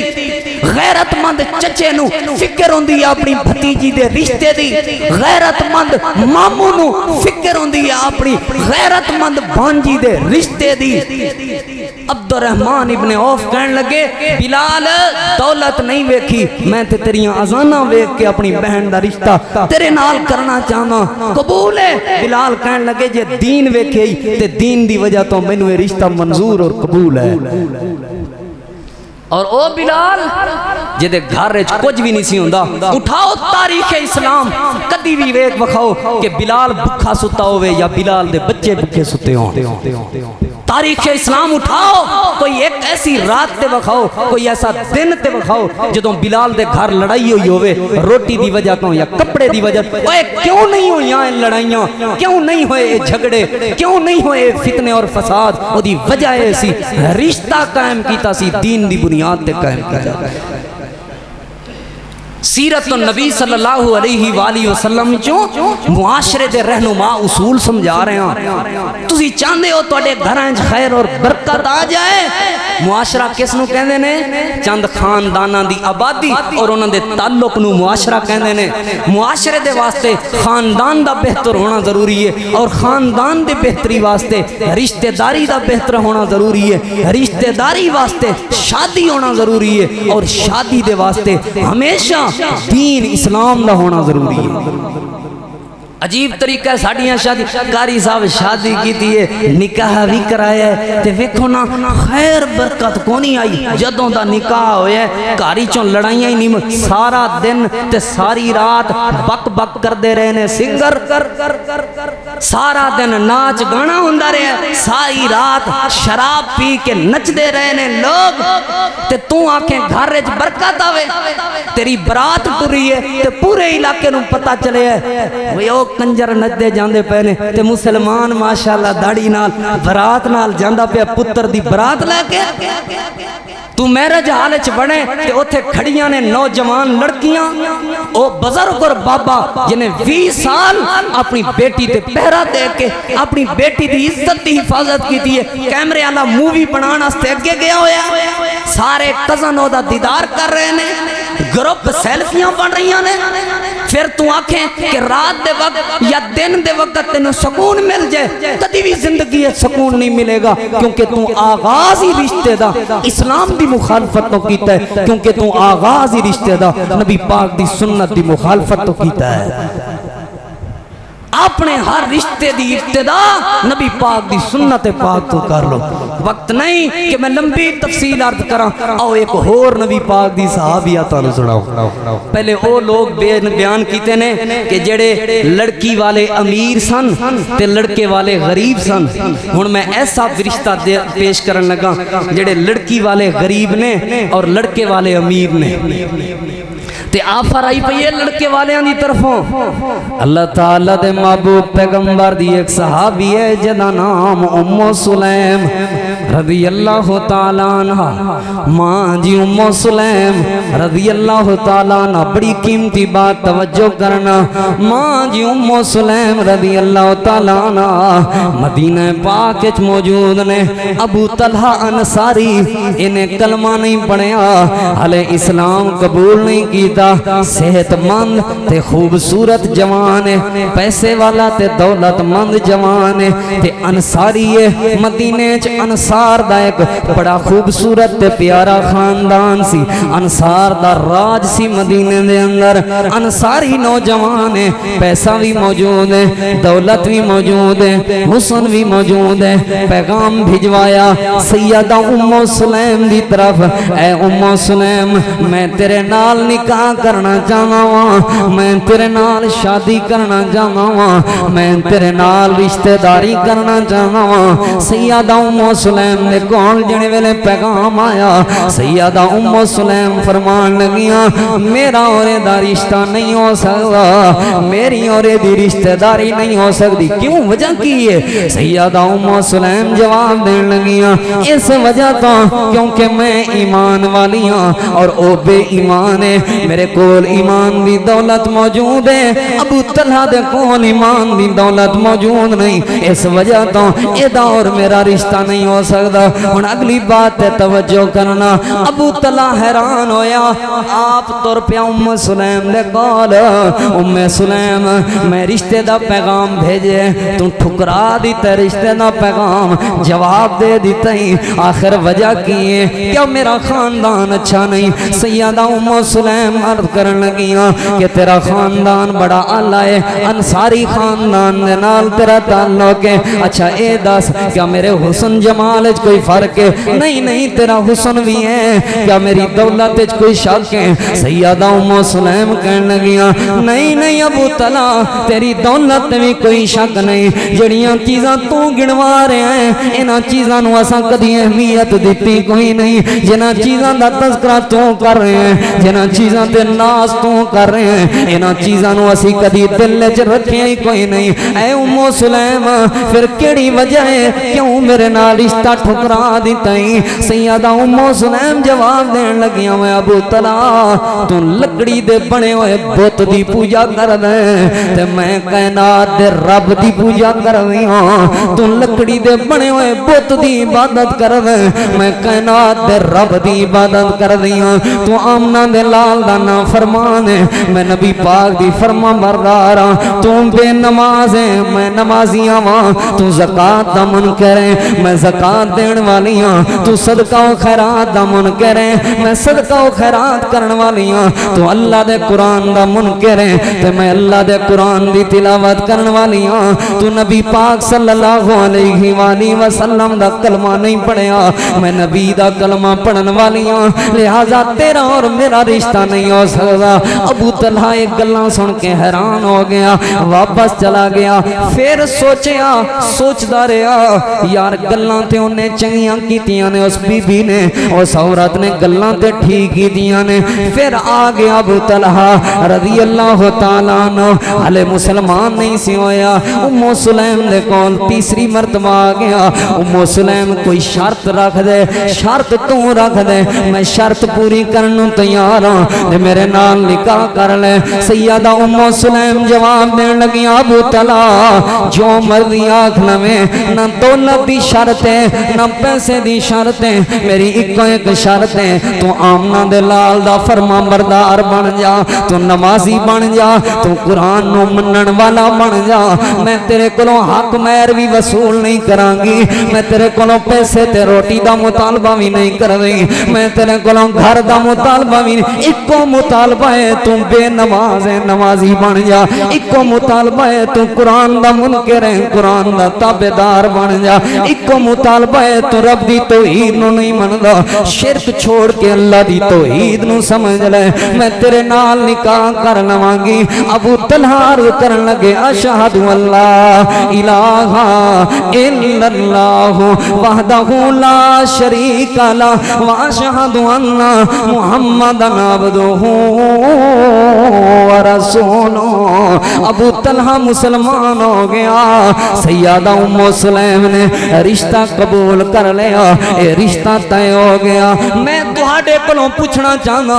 غیرت مند چچے نو فکر ہوندی اپنی بھتیجی دے رشتے دی غیرت مند ماموں نو فکر ہوندی اپنی غیرت مند بانجی دے رشتے دی عبد الرحمن ابن عوف کہن لگے بلال دولت نہیں ویکھی میں تے تیریاں اذاناں ویکھ کے اپنی بہن دا رشتہ تیرے نال کرنا چاہنا قبول ہے بلال کہن لگے جے دین ویکھے تے دین دی وجہ تو مینوں یہ رشتہ منظور اور قبول ہے اور او بلال جے دے گھر وچ کچھ بھی نہیں سی ہوندا اٹھاؤ تاریخ اسلام کدی بھی ویکھ وکھاؤ کہ بلال بھکھا ستا ہوئے یا بلال دے بچے بھکھے ستے ہون تاریخ اسلام اٹھاؤ کوئی ایک ایسی رات تے وکھاؤ کوئی ایسا دن تے وکھاؤ جدوں بلال دے گھر لڑائی ہوئی ہوئے روٹی دی وجہ تو یا کپڑے دی وجہ اوے کیوں نہیں ہوئیاں لڑائیاں کیوں نہیں ہوئے جھگڑے کیوں نہیں ہوئے فتنے اور فساد او دی وجہ ایسی رشتہ قائم کیتا سی دین دی بنیاد تے قائم کیتا سیرت النبی صلی اللہ علیہ وآلہ وسلم چوں معاشرے دے رہنما اصول سمجھا رہے ہیں تسی چاندے ہو توڑے گھران خیر اور برکت آ جائے معاشرہ کس نو کہندے نے چند خانداناں دی آبادی اور انہاں دے تعلق نو معاشرہ کہندے نے معاشرے دے واسطے خاندان دا بہتر ہونا ضروری ہے اور خاندان دے بہتری واسطے رشتہ داری دا بہتر ہونا ضروری ہے رشتہ داری واسطے شادی ہونا ضروری ہے اور شادی دے واسطے ہمیشہ دین اسلام دا ہونا ضروری ہے عجیب طریقہ ہے ساڑیاں شادی کاری صاحب شادی کی تھی ہے نکاح بھی کرایا ہے تے ویکھو نا خیر برکت کونی آئی جدوں دا نکاح ہویا ہے کاری چون لڑائیاں ہی نہیں سارا دن تے ساری رات بک بک کر دے رہے نے سنگر سارا دن ناچ گانا ہوندا رہے، ساری رات شراب پی کے نچ دے رہے نے لوگ، تے تو آنکھیں گھر وچ برکت آوے، تیری برات ٹری ہے تے پورے علاقے نوں پتہ چلے ہے وے او کنجر نچ دے جاندے پے نے، تے مسلمان ماشاءاللہ داڑھی نال برات نال جاندا پیا پتر دی برات لے کے۔ تو میرج حال وچ بنے تے اوتھے کھڑیاں نے نوجوان لڑکیاں، او بزرگ اور بابا جنہیں 20 سال اپنی بیٹی تے پہرا دے کے اپنی بیٹی دی عزت دی حفاظت کیتی ہے، کیمرے والا مووی بنانا واسطے اگے گیا ہویا، سارے کزن او دا دیدار کر رہے نے، گروپ سیلفیاں بن رہی نے، پھر تو آنکھیں کہ رات دے وقت یا دن دے وقت تینوں سکون مل جائے، کدی بھی زندگی ہے سکون نہیں ملے گا، کیونکہ تو آغاز ہی رشتے دا اسلام دی مخالفت تو کیتا ہے، کیونکہ تو آغاز ہی رشتے دا نبی پاک دی سنت دی مخالفت تو کیتا ہے۔ اپنے ہر رشتے دی ابتدا نبی پاک دی سنت پاک تو کر لو۔ وقت نہیں کہ میں لمبی تفصیل عرض کراں، آؤ ایک اور نبی پاک دی صحابیہ تانوں سناؤ۔ پہلے او لوگ بیان کیتے نے کہ جڑے لڑکی والے امیر سن تے لڑکے والے غریب سن، ہن میں ایسا رشتہ پیش کرن لگا جڑے لڑکی والے غریب نے اور لڑکے والے امیر نے، تے آفر آئی پئی ہے لڑکے والیاں دی طرفوں۔ اللہ تعالیٰ دے محبوب پیغمبر دی ایک صحابی ہے جدا نام ام سلیم رضی اللہ تعالیٰ عنہ، ماں جی ام سلیم رضی اللہ تعالیٰ عنہ، بڑی قیمتی بات توجہ کرنا، ماں جی ام سلیم رضی اللہ تعالیٰ عنہ مدینہ پاک وچ موجود نے۔ ابو طلحہ انصاری انہیں کلمہ نہیں پڑھیا، حالے اسلام قبول نہیں کیتا، صحت مند تے خوبصورت جوان ہے، پیسے والا تے دولت مند جوان ہے، تے انصاری ہے، مدینے چ انصار دا ایک بڑا خوبصورت تے پیارا خاندان سی، انصار دا راج سی مدینے دے اندر۔ انصاری نوجوان ہے، پیسہ بھی موجود ہے، دولت بھی موجود ہے، حسن بھی موجود ہے، پیغام بھجوایا سیدہ ام سلیم دی طرف، اے ام سلیم میں تیرے نال نکاح کرنا چاہنا ہوں، میں تیرے نال شادی کرنا چاہنا ہوں، میں تیرے نال رشتہ داری کرنا چاہنا ہوں۔ سیدہ ام سلیم نے کون جنے ویلے پیغام آیا، سیدہ ام سلیم فرمان لگیاں میرا اور دا رشتہ نہیں ہو سکتا، میری اور دی رشتہ داری نہیں ہو سکتی۔ کیوں؟ وجہ کی ہے؟ سیدہ ام سلیم جواب دین لگیاں اس وجہ تو کیونکہ میں ایمان والی ہوں اور او بے ایمان ہے، میرے کول ایمان دی دولت موجود ہے، ابو طلحہ دے کول ایمان دی دولت موجود نہیں، اس وجہ تو ایدہ اور میرا رشتہ نہیں ہو سکتا۔ ہن اگلی بات تے توجہ کرنا، ابو طلحہ حیران ہویا، آپ تر پیا ام سلیم دے کول، ام سلیم میں رشتے دا پیغام بھیجے، تو ٹھکرا دیتا رشتے دا پیغام، جواب دے دیتا ہی، آخر وجہ کیے کیا میرا خاندان اچھا نہیں؟ سیدہ ام سلیم عرض کرن لگیاں کہ تیرا خاندان بڑا اعلیٰ ہے، انصاری خاندان دے نال تیرا تعلق ہے، اچھا اے دس کیا میرے حسن جمال وچ کوئی فرق ہے؟ نہیں نہیں تیرا حسن بھی ہے، کیا میری دولت وچ کوئی شک ہے؟ سیدہ ام سلیم کہن لگیاں نہیں نہیں ابو طلحہ تیری دولت بھی کوئی شک نہیں، جڑیاں چیزاں تو گنوا رہے ہیں انہاں چیزاں نو اساں کدی اہمیت دیتی کوئی نہیں، جنہاں چیزاں دا تذکرہ تو کر رہے ہیں، جنہاں چیزاں تے ناز تو کر رہے ہیں، انہاں چیزاں نو اسی کدی دل وچ رکھیا ہی کوئی نہیں۔ اے ام سلیم پھر کیڑی وجہ ہے کیوں میرے نال رشتہ ٹھکرا دیتا ہی؟ سیدہ ام سلیم جواب دین لگیاں میں ابو طلحہ تو لکڑی دے بنے ہوئے بت دی پوجا کر دے تے میں کائنات دے رب دی پوجا کر رہی ہوں، تو لکڑی دے بنے ہوئے بت دی عبادت کر دے میں کائنات دے رب دی عبادت کر رہی ہوں، تو آمنہ دے لال دا نا فرمان ہے میں نبی پاک دی فرما بردار ہاں، تو بے نماز ہے میں نمازیاں ہاں، تو زکاة دا منکر ہے میں زکاة دعوت دین والی ہاں تو صدقہ و خیرات دا منکر ہے میں صدقہ و خیرات کرن والی ہاں تو اللہ دے قرآن دا منکر ہے تے میں اللہ دے قرآن دی تلاوت کرن والی ہاں تو نبی پاک صلی اللہ علیہ وآلہ وسلم دا کلمہ نہیں پڑھیا میں نبی دا کلمہ پڑھن والی ہاں لہذا تیرا اور میرا رشتہ نہیں ہو سکتا ابو طلحہ ایک گلاں سن کے حیران ہو گیا واپس چلا گیا پھر سوچیا سوچدا رہیا یار گلاں تے انہیں چنگیاں کیتیاں نے اس بی بی نے اس عورت نے گلاں تے ٹھیک کیتیاں نے پھر آ گیا ابو طلحہ رضی اللہ تعالیٰ عنہ حالے مسلمان نہیں سی ہویا ام سلیم دے کول تیسری مرتبہ آ گیا ام سلیم کوئی شرط رکھ دے شرط تو رکھ دے میں شرط پوری کرنوں تیار ہوں تے میرے نال نکاح کر لے سیدہ ام سلیم جواب دین لگی ابو طلحہ جو مرضی آکھ لویں نہ دولت دی شرط ہے نہ پیسے دی شرط ہے میری ایک شرط ہے تو آمنہ دے لال دا فرما بردار بن جا تو نمازی بن جا تو قرآن نو منن والا بن جا میں تیرے کولوں حق مہر بھی وصول نہیں کرانگی میں تیرے کولوں پیسے تے روٹی دا مطالبہ بھی نہیں کردی میں تیرے کولوں گھر دا مطالبہ بھی نہیں ایکو مطالبہ ہے تم بے نماز ہے نمازی بن جا ایکو مطالبہ ہے تو قرآن دا منکر ہے قرآن دا تابعدار بن جا ایکو مطالبہ ہے تو رب دی توحید نو نہیں مندا شرک چھوڑ کے اللہ دی توحید نو سمجھ لے میں تیرے نال نکاح کر لواںگی ابو طلحہ عرض کرن لگے اشہد اللہ الہ الا اللہ وحدہ لا شریک لہ واشہد ان محمدًا عبدہ ورسولہ ابو طلحہ مسلمان ہو گیا سیدہ ام سلیم نے رشتہ قبول کر لیا اے رشتہ طے ہو گیا میں تہاڈے کولوں پوچھنا چاہنا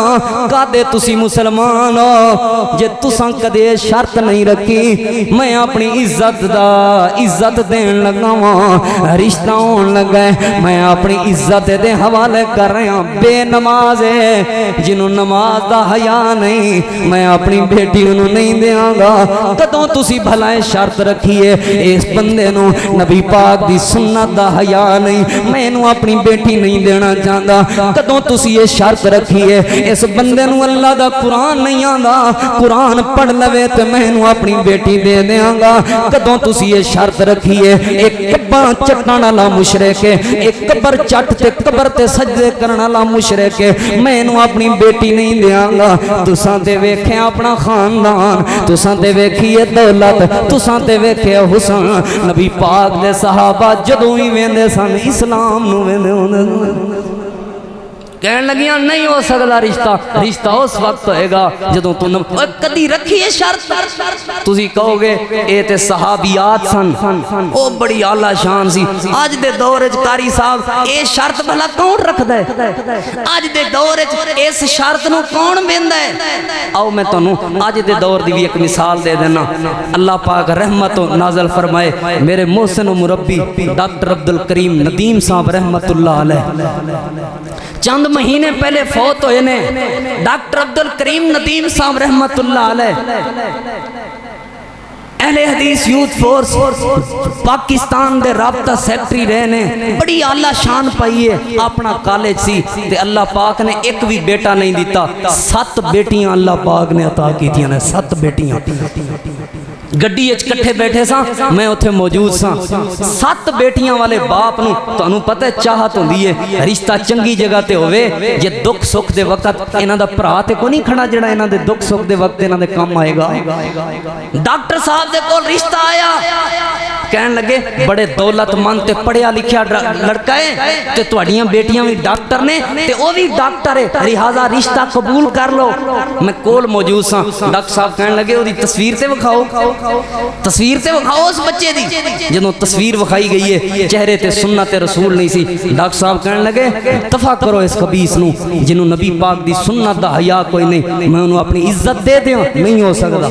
کدے تسی مسلمان ہو جے تساں کدے شرط نہیں رکھی میں اپنی عزت دین لگا واں رشتہ ہون لگا میں اپنی عزت دے حوالے کر رہا بے نماز ہے جنوں نماز دا حیا نہیں میں اپنی بیٹی نوں نہیں دیاں گا کدوں تسی بھلائے شرط رکھیے اس بندے نوں نبی پاک دی سنت دا حیا نہیں میں نوں اپنی بیٹی نہیں دینا چاہتا کدوں تسی یہ شرط رکھیے اس بندے نوں اللہ دا قرآن نہیں آندا قرآن پڑھ لوے تے میں نوں اپنی بیٹی دے دیاں گا کدوں تسی یہ شرط رکھیے ایک قبر چٹان والا مشرک ہے ایک قبر چٹ تے قبر تے سجدے کرن والا مشرک ہے میں نوں اپنی بیٹی نہیں دیاں گا تساں تے ویکھیا اپنا خاندان تساں تے ویکھیے دولت تساں تے ویکھیا حسن نبی پاک دے صحابہ جدوں ہی ویندے سن اسلام نو ویندے ہوندے کہنے لگیاں نہیں ہو سکتا رشتہ اس وقت ہوئے گا جدوں تو کدی رکھی ہے شرط تسی کہو گے اے تے صحابیات سن او بڑی اعلیٰ شان سی آج دے دور وچ قاری صاحب اے شرط بھلا کون رکھدا ہے آج دے دور وچ اس شرط نو کون ویندا ہے آؤ میں تانوں آج دے دور دی بھی ایک مثال دے دینا اللہ پاک رحمت نازل فرمائے میرے محسن و مربی ڈاکٹر عبدالکریم ندیم صاحب رحمت اللہ علیہ چند مہینے پہلے فوت ہوئے نے ڈاکٹر عبدالکریم ندیم صاحب رحمت اللہ علیہ اہل حدیث یوتھ فورس پاکستان دے رابطہ سیکٹری رہنے بڑی اعلیٰ شان پائی ہے اپنا کالج سی تے اللہ پاک نے ایک بھی بیٹا نہیں دیتا 7 بیٹیاں اللہ پاک نے عطا کی تھیں 7 بیٹیاں گڈی اچ کٹھے بیٹھے ساں میں اتھے موجود ساں 7 بیٹیاں والے باپ نو تانوں پتہ ہے چاہت ہوندی ہے رشتہ چنگی جگہ تے ہوئے جے دکھ سکھ دے وقت انہاں دا بھرا تے کوئی نہیں کھڑا جڑا انہاں دے دکھ سکھ دے وقت انہاں دے کام آئے گا ڈاکٹر صاحب دے کول رشتہ آیا کہن لگے بڑے دولت مند تے پڑھیا لکھیا لڑکا ہے تے تواڈیاں بیٹیاں بھی ڈاکٹر نے تے او بھی ڈاکٹر ہے لہذا رشتہ قبول کر لو میں کول موجود ساں ڈاکٹر صاحب کہن لگے اودی تصویر تے وکھاؤ تصویر تے وکھاؤ اس بچے دی جدوں تصویر وکھائی گئی ہے چہرے تے سنت رسول نہیں سی ڈاکٹر صاحب کہن لگے دفع کرو اس خبیث نو جنوں نبی پاک دی سنت دا حیا کوئی نہیں میں انہوں اپنی عزت دے دیاں نہیں ہو سکدا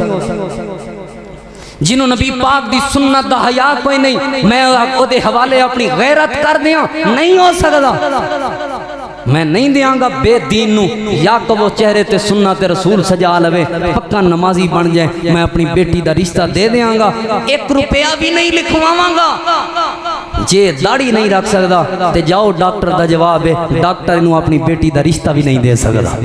جنہوں نبی پاک دی سنت دا حیا کوئی نہیں میں او دے حوالے اپنی غیرت کر دیاں نہیں ہو سکدا میں نہیں دیاں گا بے دین نو یا کہ وہ چہرے تے سنت رسول سجا لوے پکا نمازی بن جائے میں اپنی بیٹی دا رشتہ دے دیاں گا 1 روپیہ بھی نہیں لکھواواں گا جے داڑھی نہیں رکھ سکدا تے جاؤ ڈاکٹر دا جواب ہے ڈاکٹر انہوں اپنی بیٹی دا رشتہ بھی نہیں دے سکدا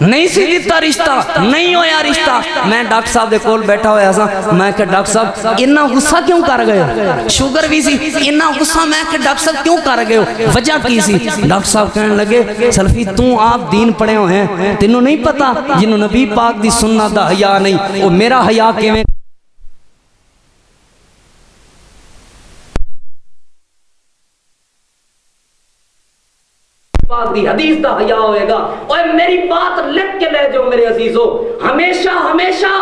نہیں سی دیتا رشتہ نہیں ہویا رشتہ میں ڈاکٹر صاحب دے کول بیٹھا ہویا سا میں کہ ڈاکٹر صاحب اتنا غصہ کیوں کر گئے ہو شوگر بھی سی اتنا غصہ میں کہ ڈاکٹر صاحب کیوں کر گئے ہو وجہ کی سی ڈاکٹر صاحب کہنے لگے سلفی تو آپ دین پڑھے ہوئے ہیں تینوں نہیں پتا جنہوں نبی پاک دی سنت دا حیا نہیں وہ میرا حیا کیویں پاک دی حدیث دا حیا ہوئے گا اور میری بات لکھ کے لے جو میرے عزیزو ہمیشہ ہمیشہ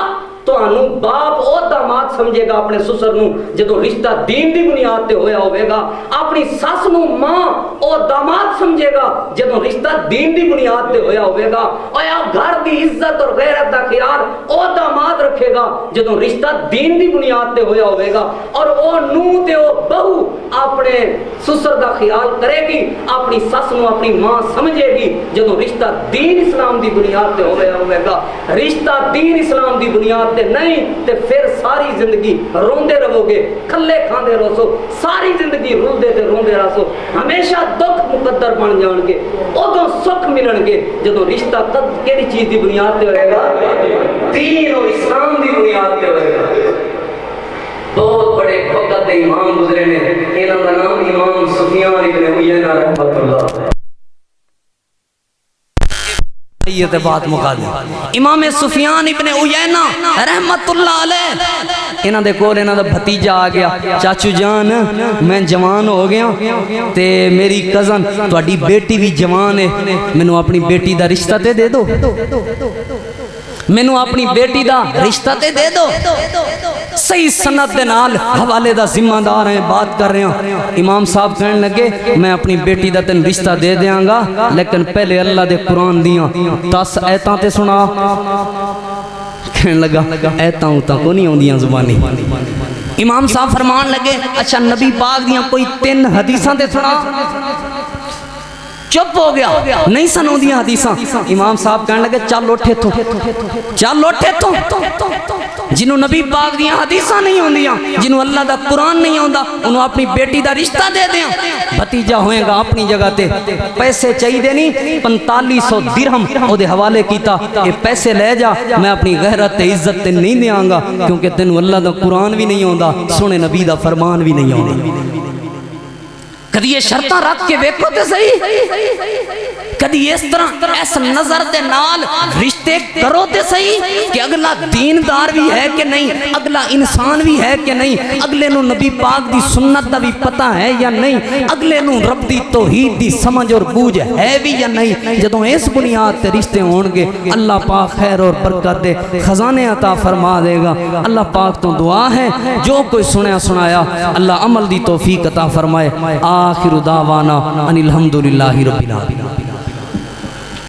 تو انہوں باپ اور داماد سمجھے گا اپنے سسر نو جدو رشتہ دین دی بنیاد تے ہویا ہوئے گا اپنی ساس نو ماں اور داماد سمجھے گا جدو رشتہ دین دی بنیاد تے ہویا ہوئے گا اور آپ گھر دی عزت اور غیرت دا خیال اور داماد رکھے گا جدو رشتہ دین دی بنیاد تے ہویا ہوئے گا اور او نو تے او بہو اپنے سسر دا خیال کرے گی اپنی ساس نو اپنی ماں سمجھے گی جدو رشتہ دین اسلام دی بنیاد تے ہویا ہوئے گا رشتہ دین اسلام دی بنیاد تے نہیں تے پھر ساری زندگی روندے رہو گے کھلے کھاندے رہو سو ساری زندگی رولدے تے روندے رہو سو ہمیشہ دکھ مقدر بن جان گے ادوں سکھ ملن گے جدو رشتہ کیڑی چیز دی بنیاد تے ہوئے گا دین اور اسلام دی بنیاد تے ہوئے گا بہت بڑے وقت امام گزرے نے انہاں دا نام امام سفیان ابن عیینہ رحمۃ اللہ یہ بات مکا دی امام سفیان ابن عیینہ رحمت اللہ علیہ انہاں دے کول انہاں دا بھتیجا آ گیا چاچو جان میں جوان ہو گیا تے میری کزن تہاڈی بیٹی بھی جوان ہے مینوں اپنی بیٹی دا رشتہ تے دے دو مینوں اپنی بیٹی دا رشتہ تے دے دو صحیح سند دے نال حوالے دا ذمہ دار ہیں بات کر رہے ہیں امام صاحب کہنے لگے میں اپنی بیٹی دا تین رشتہ دے دیاں گا لیکن پہلے اللہ دے قرآن دیاں 10 ایتاں تے سنا کہنے لگا ایتاں ہوتا کو نہیں ہوندیاں زبانی امام صاحب فرمان لگے اچھا نبی پاک دیاں کوئی 3 حدیثاں تے سنا چپ ہو گیا نہیں سنو دیا حدیثاں امام صاحب کہنے لگے چل اٹھے تو چل اٹھے تو جنہوں نبی پاک دیا حدیثاں نہیں ہوندیاں جنہوں اللہ دا قرآن نہیں ہوندا انہوں اپنی بیٹی دا رشتہ دے دیں بھتیجا ہوئے گا اپنی جگہ تے پیسے چاہی دے نہیں 4500 درہم او دے حوالے کیتا اے پیسے لے جا میں اپنی غیرت عزت تے نہیں دیاں گا کیونکہ تینوں اللہ دا قرآن بھی نہیں ہوندا سونے نبی دا فرمان بھی نہیں ہوندا کدی یہ شرطہ رکھ کے بیکھو تے صحیح کدی اس طرح ایسا نظر دے نال رشتے کرو تے صحیح کہ اگلا دیندار بھی ہے کہ نہیں اگلا انسان بھی ہے کہ نہیں اگلے نو نبی پاک دی سنت دا بھی پتہ ہے یا نہیں اگلے نو رب دی توحید دی سمجھ اور بوجھ ہے بھی یا نہیں جدوں اس بنیاد تے رشتے ہون گے اللہ پاک خیر اور برکت دے خزانے عطا فرما دے گا اللہ پاک تو دعا ہے جو کوئی سنیا سنایا اللہ عمل دی توفیق عطا فرمائے آخر دعوانا ان الحمدللہ رب العالمین